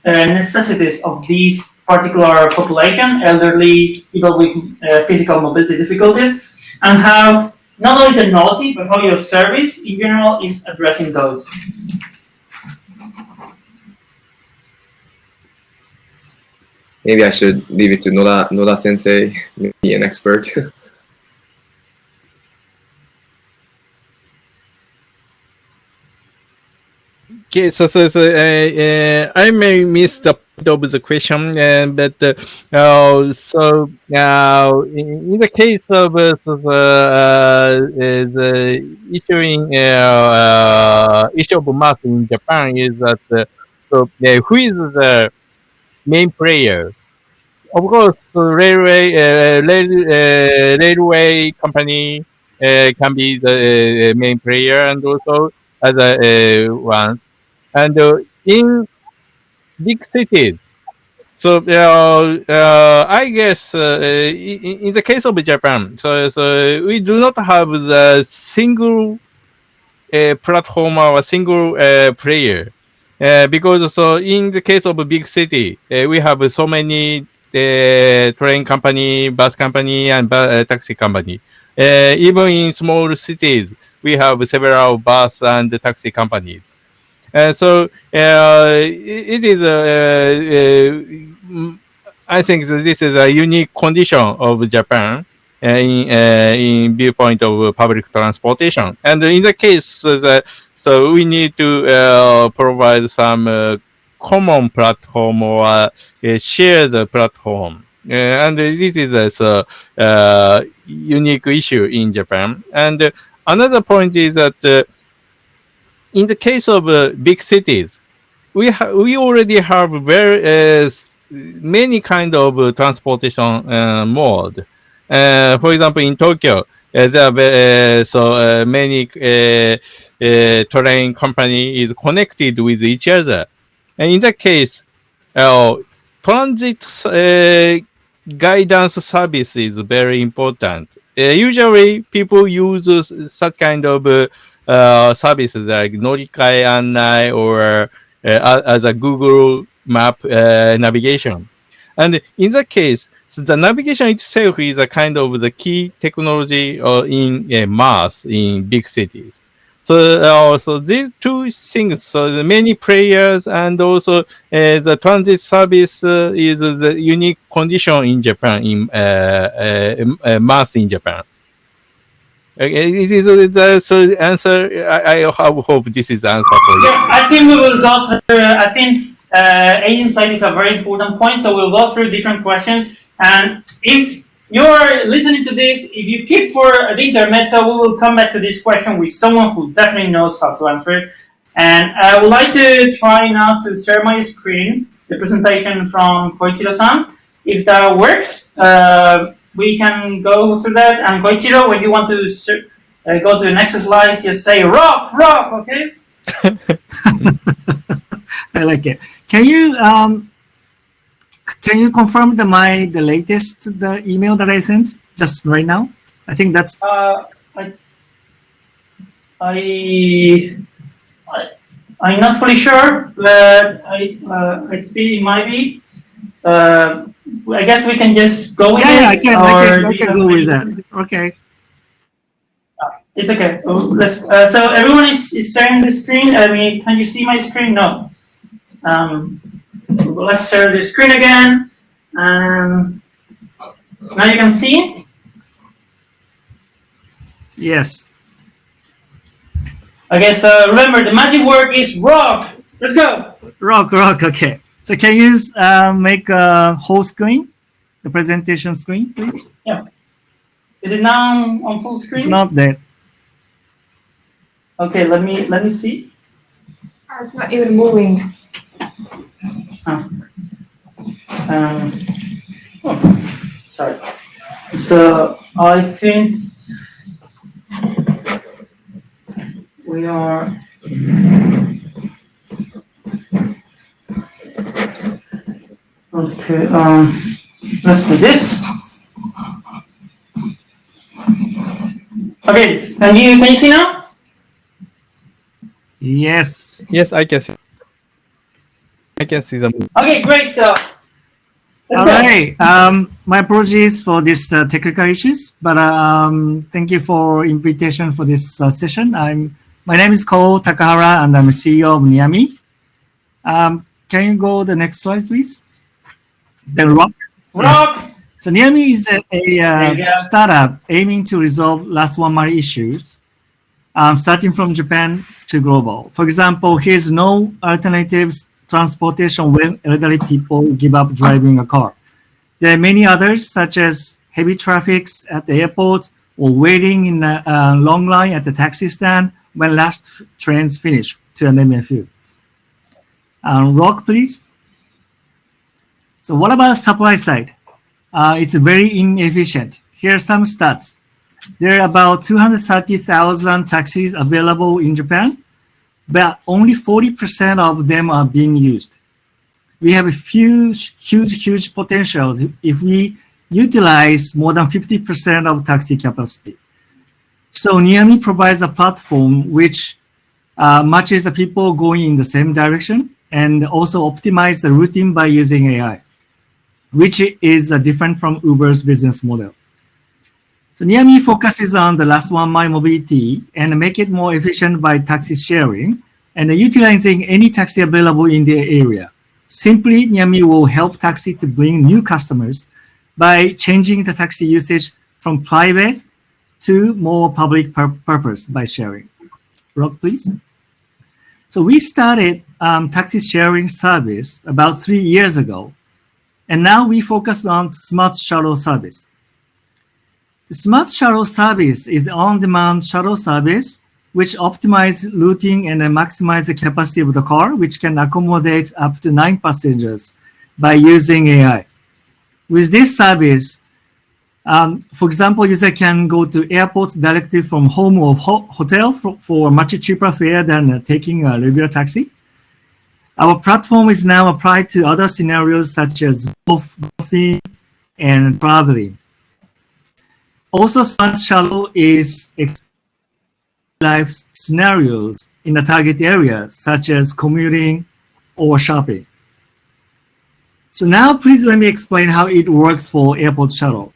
necessities of these particular population, elderly, people with physical mobility difficulties, and how not only technology, but how your service in general is addressing those. Maybe I should leave it to Noda Sensei, maybe an expert. Okay, so I may miss the point of the question, but in the case of the issue of MaaS in Japan is that who is the main player? Of course, railway company can be the main player, and also other one. And in big cities, so I guess in the case of Japan, so we do not have the single platform or a single player, because so in the case of a big city, we have so many train company, bus company, and taxi company. Even in small cities, we have several bus and taxi companies. So it is I think that this is a unique condition of Japan in viewpoint of public transportation. And in the case that so we need to provide some common platform or shared platform. And this is a unique issue in Japan. And another point is that in the case of big cities, we already have very many kind of transportation mode. For example, in Tokyo, there are many train company is connected with each other, and in that case, transit guidance service is very important. Usually, people use such kind of services like Norikai Annai or as a Google Map navigation. And in that case, So the navigation itself is a kind of the key technology in MaaS in big cities. So these two things, so the many players and also the transit service is the unique condition in Japan in MaaS in Japan. It is so answer. I hope this is the answer for you. Yeah, I think we will go through. I think agent side is a very important point, so we'll go through different questions. And if you're listening to this, if you keep for the intermezzo, we will come back to this question with someone who definitely knows how to answer it. And I would like to try now to share my screen, the presentation from Koichiro-san. If that works, we can go through that. And Koichiro, when you want to go to the next slide, just say rock, rock, okay? I like it. Can you confirm the latest email that I sent just right now? I think that's. I'm not fully sure, but I see it might be. I guess we can just go with it. Yeah, I can go with that. Okay. It's okay. Let's. So everyone is sharing the screen. I mean, can you see my screen? No. Let's share the screen again. Now you can see it. Yes. Okay. So remember, the magic word is rock. Let's go. Rock. Okay. So can you make a whole screen, the presentation screen, please? Yeah. Is it now on full screen? It's not there. Okay. Let me see. It's not even moving. Sorry. So I think we are. Okay. Let's do this. Okay. Can you see now? Yes. Yes, I can see. I can see them. Okay, great. So, All right. My apologies for this technical issues, but thank you for invitation for this session. My name is Ko Takahara, and I'm CEO of Niami. Can you go the next slide, please? The rock. rock. Yes. So Niami is a startup aiming to resolve last one mile issues, starting from Japan to global. For example, here's no alternatives transportation when elderly people give up driving a car. There are many others, such as heavy traffic at the airport or waiting in a long line at the taxi stand when last trains finish, to name a few. Rock, please. So what about supply side? It's very inefficient. Here are some stats. There are about 230,000 taxis available in Japan, but only 40% of them are being used. We have a huge potential if we utilize more than 50% of taxi capacity. So Niami provides a platform which matches the people going in the same direction and also optimize the routing by using AI, which is different from Uber's business model. So Niami focuses on the last one mile mobility and make it more efficient by taxi sharing and utilizing any taxi available in the area. Simply, Niami will help taxi to bring new customers by changing the taxi usage from private to more public purpose by sharing. Rock, please. So we started taxi sharing service about 3 years ago, and now we focus on smart shuttle service. The smart shuttle service is on-demand shuttle service which optimizes routing and maximize the capacity of the car, which can accommodate up to 9 passengers by using AI. With this service, for example, user can go to airport directly from home or hotel for a much cheaper fare than taking a regular taxi. Our platform is now applied to other scenarios such as golfing and traveling. Also, smart shuttle is life scenarios in the target area, such as commuting or shopping. So now please let me explain how it works for airport shuttle.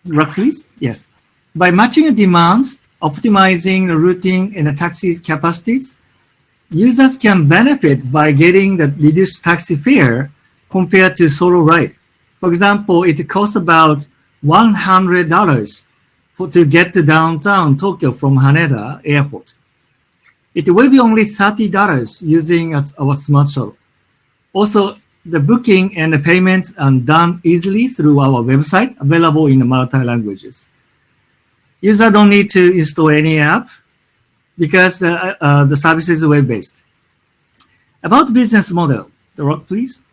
Rock, please. Yes. By matching the demands, optimizing the routing and the taxi capacities, users can benefit by getting the reduced taxi fare compared to solo ride. For example, it costs about $100 to get to downtown Tokyo from Haneda Airport. It will be only $30 using our smart shuttle. Also, the booking and the payments are done easily through our website, available in multi-languages. Users don't need to install any app because the service is web-based. About the business model, the rock, please.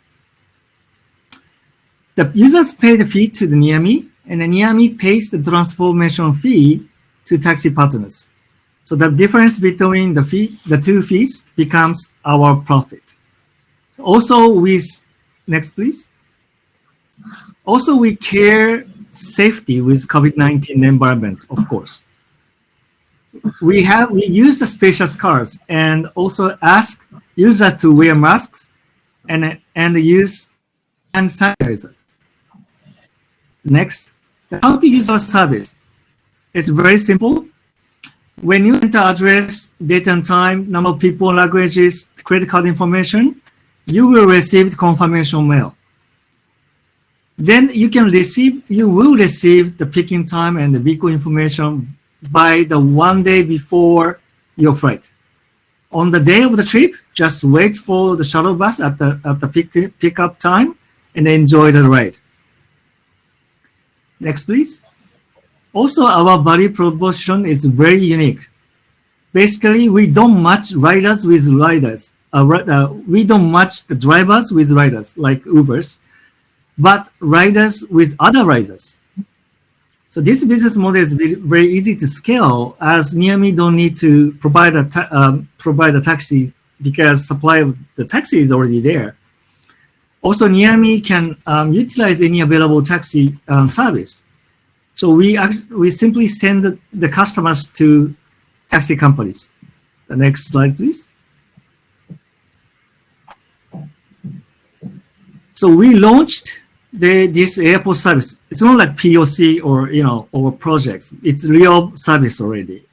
The users pay the fee to the NIAMI, and the NIAMI pays the transformation fee to taxi partners. So the difference between the two fees becomes our profit. Also, next please. Also, we care safety with COVID-19 environment, of course. We use the spacious cars and also ask users to wear masks and use hand sanitizer. Next, how to use our service. It's very simple. When you enter address, date and time, number of people, languages, credit card information, you will receive confirmation mail. Then you will receive the picking time and the vehicle information by the 1 day before your flight. On the day of the trip, just wait for the shuttle bus at the pickup time and enjoy the ride. Next, please. Also, our value proposition is very unique. Basically, we don't match riders with riders. We don't match the drivers with riders like Ubers, but riders with other riders. So this business model is very easy to scale, as NIAMI don't need to provide a taxi because supply of the taxi is already there. Also, NIAMI can utilize any available taxi service. So we simply send the customers to taxi companies. The next slide, please. So we launched this airport service. It's not like POC or projects. It's real service already.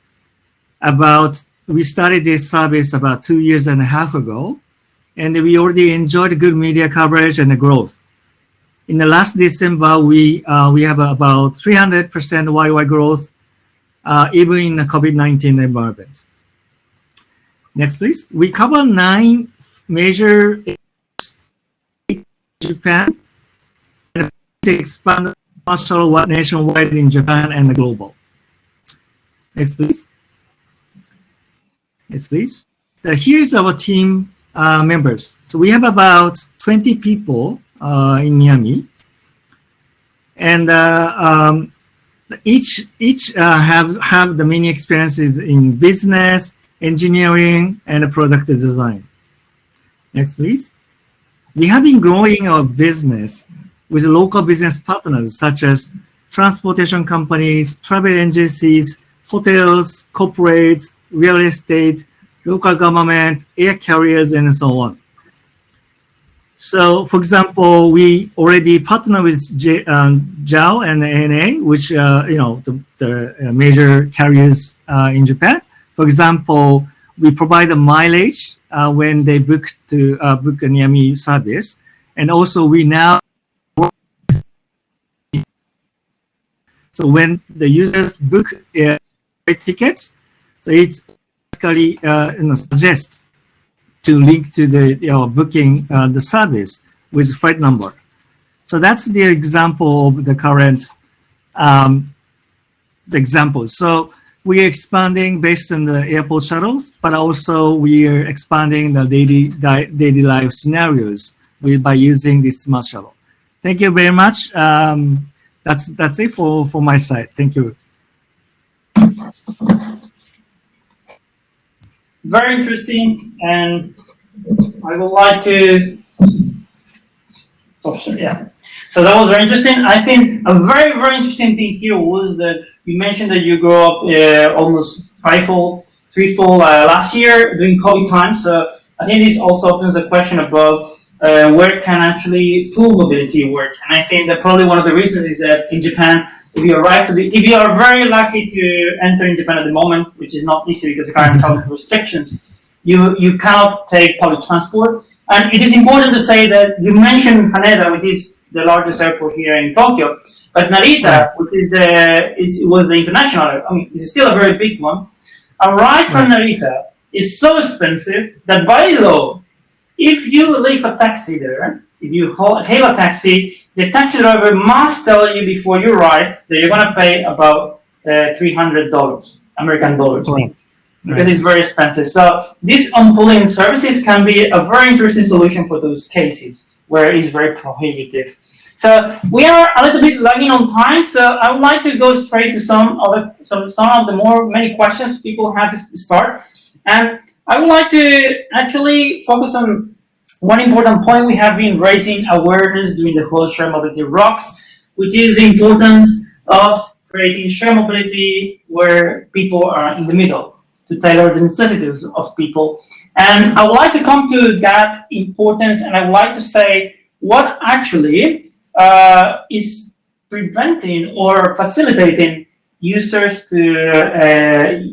We started this service about 2.5 years ago, and we already enjoyed good media coverage and the growth. In the last December, we have about 300% YY growth, even in the COVID-19 environment. Next, please. We cover 9 major in Japan and to expand nationwide in Japan and global. Next, please. Next, please. Here's our team members. So we have about 20 people in NIAMI, and each have the many experiences in business, engineering, and product design. Next, please. We have been growing our business with local business partners such as transportation companies, travel agencies, hotels, corporates, real estate, local government, air carriers, and so on. So, for example, we already partner with JAL and ANA, which the major carriers in Japan. For example, we provide a mileage when they book a NIAMI service, and also we now. So when the users book tickets, so it's basically suggests to link to the booking the service with flight number. So that's the example of the current example. So we are expanding based on the airport shuttles, but also we are expanding the daily life scenarios by using this smart shuttle. Thank you very much. That's it for my side. Thank you. Very interesting, and I would like to. Yeah. So that was very interesting. I think a very, very interesting thing here was that you mentioned that you grew up almost threefold last year during COVID time. So I think this also opens a question about where can actually pool mobility work. And I think that probably one of the reasons is that in Japan, if you are very lucky to enter in Japan at the moment, which is not easy because of current travel restrictions, you cannot take public transport. And it is important to say that you mentioned Haneda, which is the largest airport here in Tokyo, but Narita, which was the international, I mean, it's still a very big one. A ride from Narita is so expensive that by law, if you leave a taxi there, if you hail a taxi, the taxi driver must tell you before you ride that you're going to pay about $300 American dollars. Because it's very expensive. So these unpooling services can be a very interesting solution for those cases where it's very prohibitive. So we are a little bit lagging on time, so I would like to go straight to some of the many questions people have to start. And I would like to actually focus on one important point we have been raising awareness during the whole Share Mobility Rocks, which is the importance of creating share mobility where people are in the middle, to tailor the necessities of people. And I would like to come to that importance, and I would like to say what actually is preventing or facilitating users to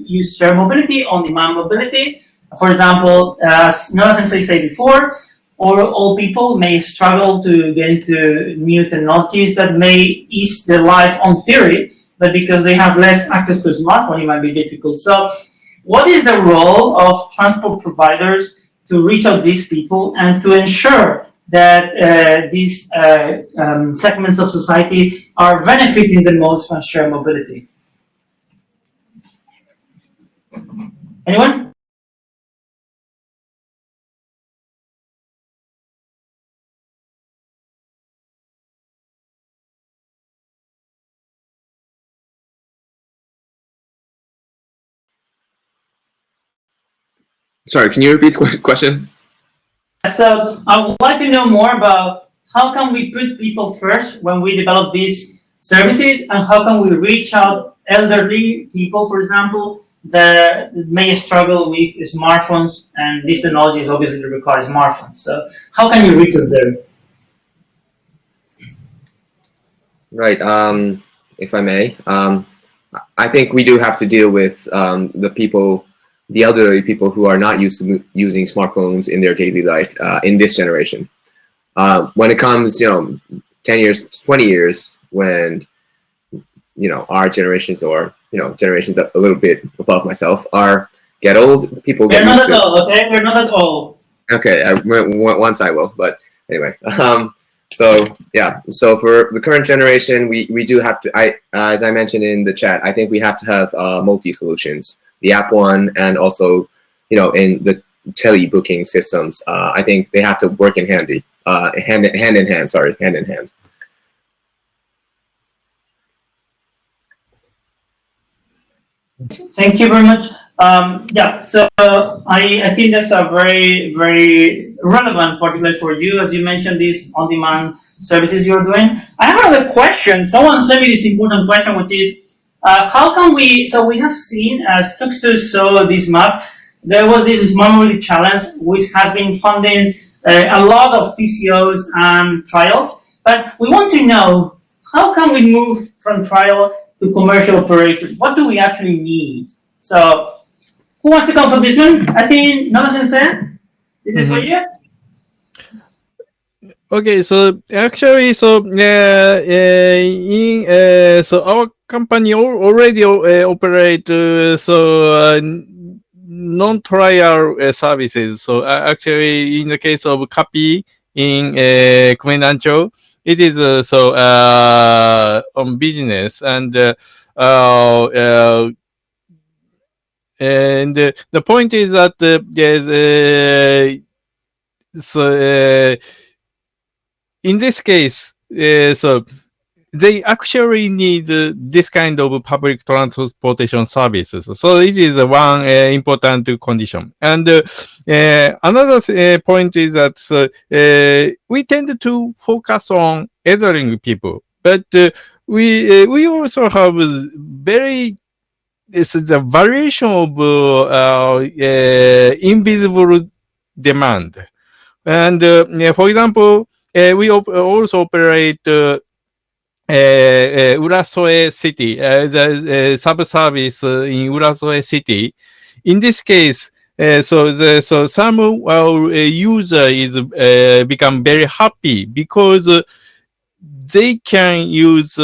use share mobility, on-demand mobility. For example, as Noah Sensei said before, all people may struggle to get into new technologies that may ease their life on theory, but because they have less access to a smartphone, it might be difficult. So what is the role of transport providers to reach out these people and to ensure that these segments of society are benefiting the most from shared mobility? Anyone? Sorry, can you repeat the question? So I would like to know more about how can we put people first when we develop these services, and how can we reach out elderly people, for example, that may struggle with smartphones, and these technologies obviously require smartphones. So how can you reach us there? Right. If I may, I think we do have to deal with the elderly people who are not used to using smartphones in their daily life in this generation. When it comes, 10 years, 20 years, when, our generations or, generations a little bit above myself get old, people get used to. We're not at all, okay? We're not at all. Okay, once I will, but anyway. So for the current generation, we do have to, as I mentioned in the chat, I think we have to have multi-solutions. The app one, and also, in the tele booking systems, I think they have to work in hand in hand. Thank you very much. So I think that's a very, very relevant, particularly for you, as you mentioned these on-demand services you're doing. I have another question. Someone sent me this important question, which is, how can we, so we have seen, as Tuxu saw this map, there was this Smart Mobility Challenge, which has been funding a lot of TCOs and trials, but we want to know, how can we move from trial to commercial operation? What do we actually need? So, who wants to come for this one? I think, Noah Sensei, this is for you. Okay, so actually, so our company already operate non-trial services. So actually, in the case of Kapi in Kumenancho, it is on business, and the point is that there's in this case, so they actually need this kind of public transportation services. So it is one important condition. And another point is that we tend to focus on elderly people, but we also have this is a variation of invisible demand. And for example, we also operate Urasoe City, the sub-service in Urasoe City. In this case, so some user is become very happy because they can use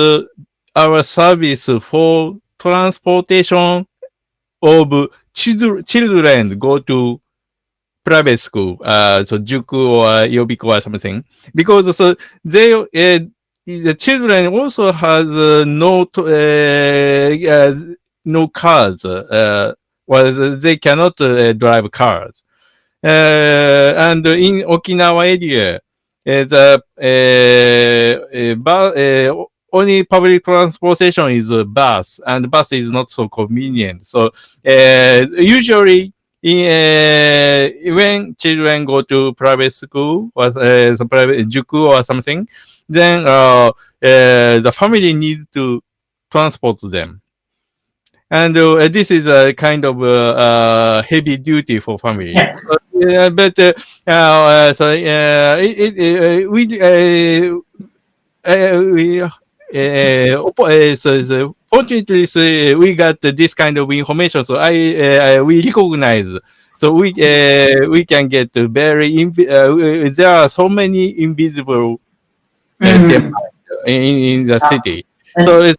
our service for transportation of children go to private school, so juku or yobiko or something, because so they the children also has no cars, well they cannot drive cars, and in Okinawa area, only public transportation is a bus, and bus is not so convenient. So usually when children go to private school or some private juku or something, then the family needs to transport them. And this is a kind of heavy duty for family. Yes. But fortunately, so we got this kind of information. So we recognize. So we can get there are so many invisible demand in the city. So it's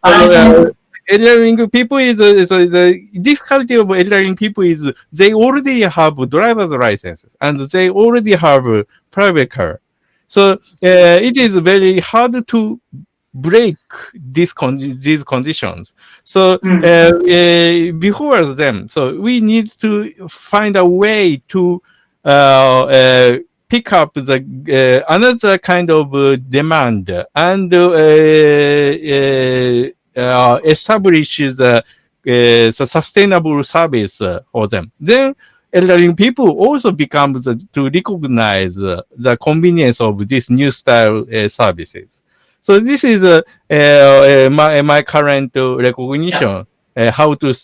elderly people is the difficulty of elderly people is they already have driver's license and they already have a private car. So it is very hard to break these conditions. So before them, so we need to find a way to pick up the another kind of demand and establish the sustainable service for them. Then elderly people also become to recognize the convenience of this new style services. So this is my current recognition how to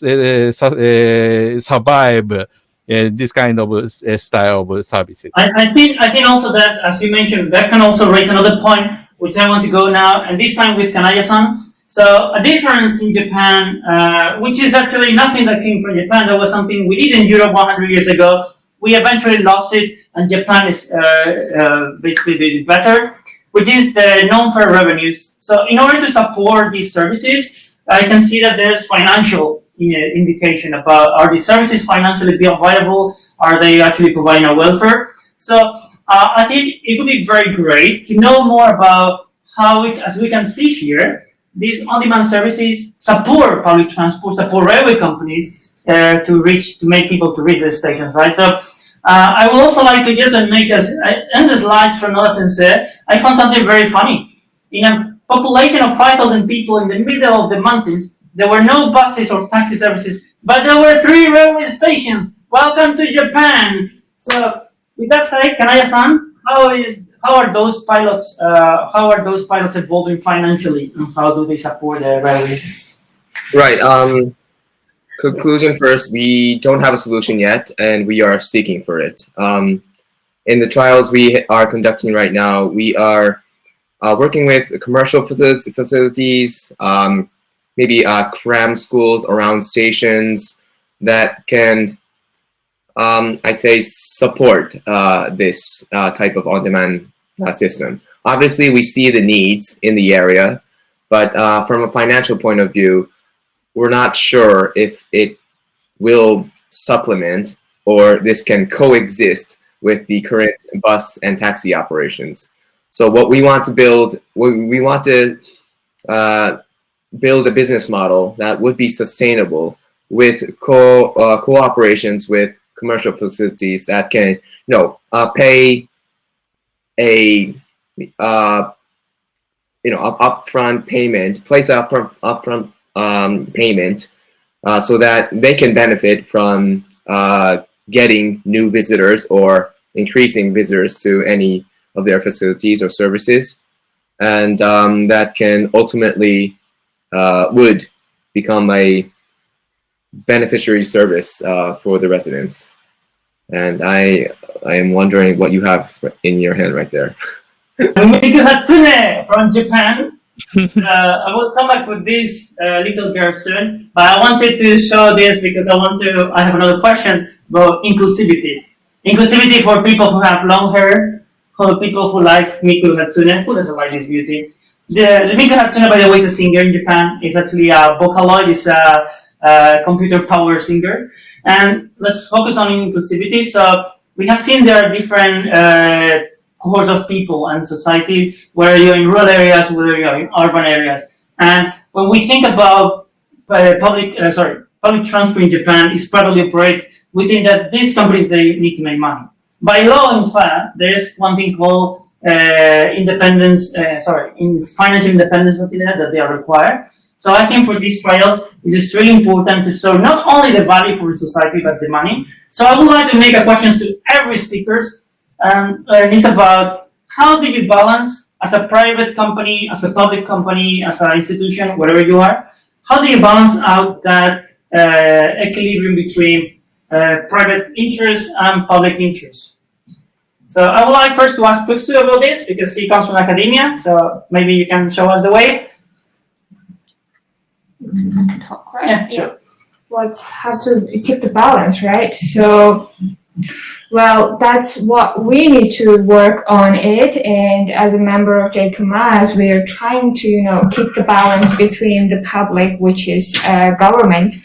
survive this kind of style of services. I think also that, as you mentioned, that can also raise another point, which I want to go now, and this time with Kanaya-san. So a difference in Japan, which is actually nothing that came from Japan. That was something we did in Europe 100 years ago. We eventually lost it, and Japan is basically did it better, which is the non-fair revenues. So in order to support these services, I can see that there's financial indication about are these services financially viable? Are they actually providing a welfare? So I think it would be very great to know more about how, as we can see here, these on-demand services support public transport, support railway companies to make people to reach the stations, right? So I would also like to just make us end the slides from Noah Sensei. I found something very funny. In a population of 5,000 people in the middle of the mountains, there were no buses or taxi services, but there were 3 railway stations. Welcome to Japan. So with that said, Kanaya-san, how are those pilots evolving financially, and how do they support the railways? Right. Conclusion first, we don't have a solution yet, and we are seeking for it. In the trials we are conducting right now, we are working with commercial facilities, maybe cram schools around stations that can, I'd say, support this type of on-demand system. Obviously, we see the needs in the area, but from a financial point of view, we're not sure if it will supplement or this can coexist with the current bus and taxi operations. So what we want to build, we want to build a business model that would be sustainable with cooperations with commercial facilities that can, pay a upfront payment, place upfront payment, so that they can benefit from getting new visitors or increasing visitors to any of their facilities or services, and that can ultimately would become a beneficiary service for the residents. And I I am wondering what you have in your hand right there. Miku Hatsune from Japan. I will come back with this little girl soon, but I wanted to show this because I have another question about inclusivity. Inclusivity for people who have long hair, for people who like Miku Hatsune, who doesn't like this beauty. The Miku Hatsune, by the way, is a singer in Japan. It's actually a Vocaloid, it's a computer power singer. And let's focus on inclusivity. So we have seen there are different cohorts of people and society, whether you're in rural areas, whether you're in urban areas. And when we think about public transport in Japan, it's probably operate within that these companies, they need to make money. By law, in fact, there is one thing called independence, in financial independence that they are required. So I think for these trials, it's extremely important to show not only the value for society, but the money. So I would like to make a question to every speaker. It's about how do you balance as a private company, as a public company, as an institution, wherever you are, how do you balance out that equilibrium between private interest and public interest? So I would like first to ask Tuksu about this because he comes from academia, so maybe you can show us the way. Talk, right? Yeah, sure. Let's have to keep the balance, right? So, well, that's what we need to work on it. And as a member of MaaS, we are trying to, keep the balance between the public, which is government,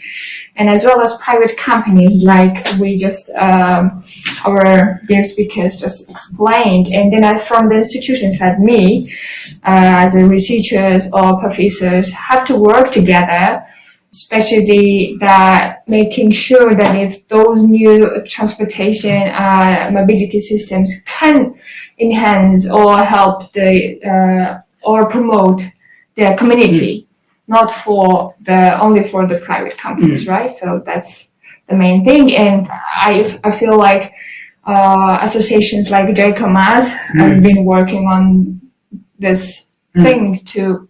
and as well as private companies, like we just our dear speakers just explained. And then as from the institution side, me as a researchers or professors have to work together, especially that making sure that if those new transportation mobility systems can enhance or help the or promote the community, not only for the private companies, right? So that's the main thing. And I feel like associations like MaaS have been working on this thing to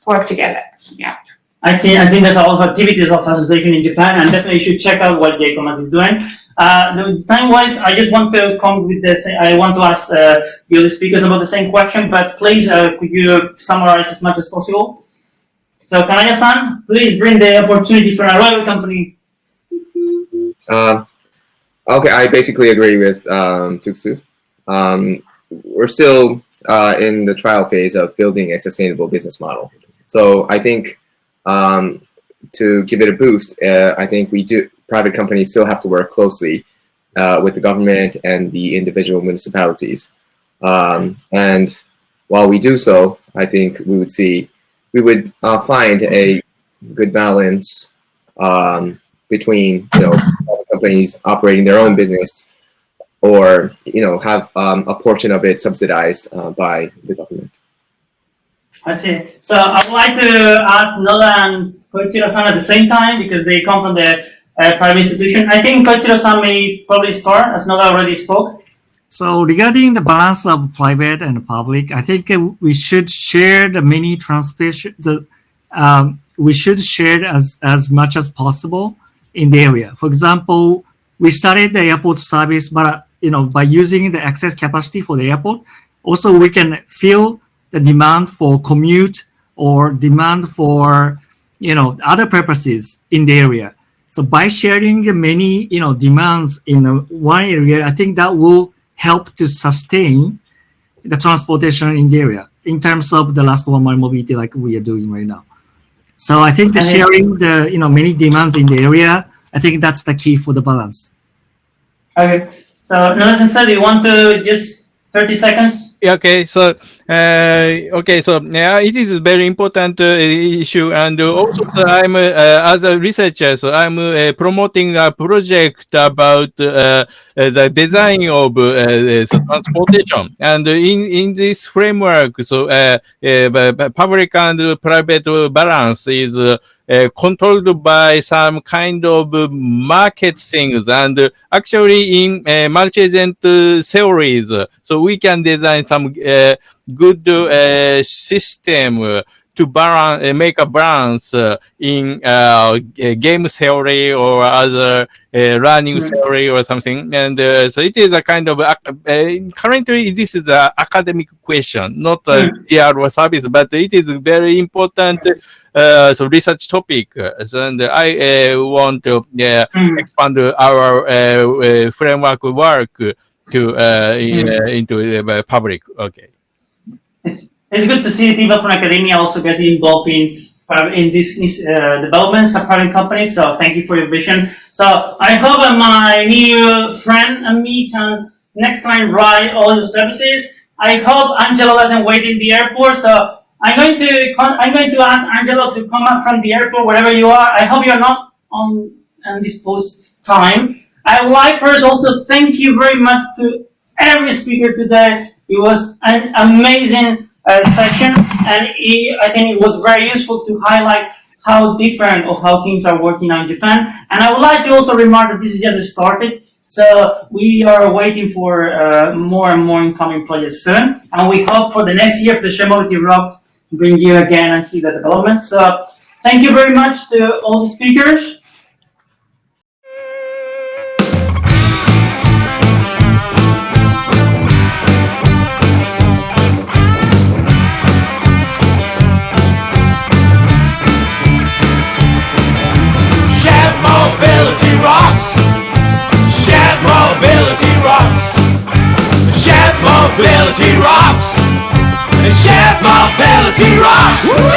work together. Yeah. I think there's a lot of activities of association in Japan, and definitely you should check out what MaaS is doing. Time-wise, I just want to come with this. I want to ask the other speakers about the same question, but please, could you summarize as much as possible? So, Kanaya-san, please bring the opportunity for a rival company. Okay, I basically agree with Tuksu. We're still in the trial phase of building a sustainable business model. So I think to give it a boost, I think private companies still have to work closely with the government and the individual municipalities. And while we do so, I think we would find a good balance between private companies operating their own business, or have a portion of it subsidized by the government. I see. So I would like to ask Noda and Koichiro-san at the same time because they come from the private institution. I think Koichiro-san may probably start, as Noda already spoke. So regarding the balance of private and public, I think we should share the many transportation. We should share as much as possible in the area. For example, we started the airport service, but by using the access capacity for the airport, also we can fill the demand for commute or demand for other purposes in the area. So by sharing the many demands in one area, I think that will help to sustain the transportation in the area in terms of the last 1 mile mobility like we are doing right now. So I think the sharing the many demands in the area, I think that's the key for the balance. Okay. So Noda-san, do you want to just 30 seconds? Yeah, okay, so it is a very important issue, and also I'm as a researcher, so I'm promoting a project about the design of transportation, and in this framework, so public and private balance is controlled by some kind of market things, and actually in multi-agent theories, so we can design some good system to balance, make a balance in game theory or other learning theory or something. And so it is a kind of currently this is an academic question, not a PR service, but it is very important. So research topic, and I want to expand our framework work to into the public. Okay. It's good to see people from academia also getting involved in these developments of private companies. So thank you for your vision. So I hope that my new friend and me can next time ride all your services. I hope Angelo doesn't wait in the airport. So I'm going to ask Angelo to come up from the airport wherever you are. I hope you're not on undisposed time. I would like first also thank you very much to every speaker today. It was an amazing session, and I think it was very useful to highlight how different or how things are working out in Japan. And I would like to also remark that this is just started. So we are waiting for more and more incoming projects soon. And we hope for the next year for the Shared Mobility Rocks bring you again and see the development. So thank you very much to all the speakers. Mobility rocks. Shared mobility rocks. Shared mobility rocks. Shared mobility rocks.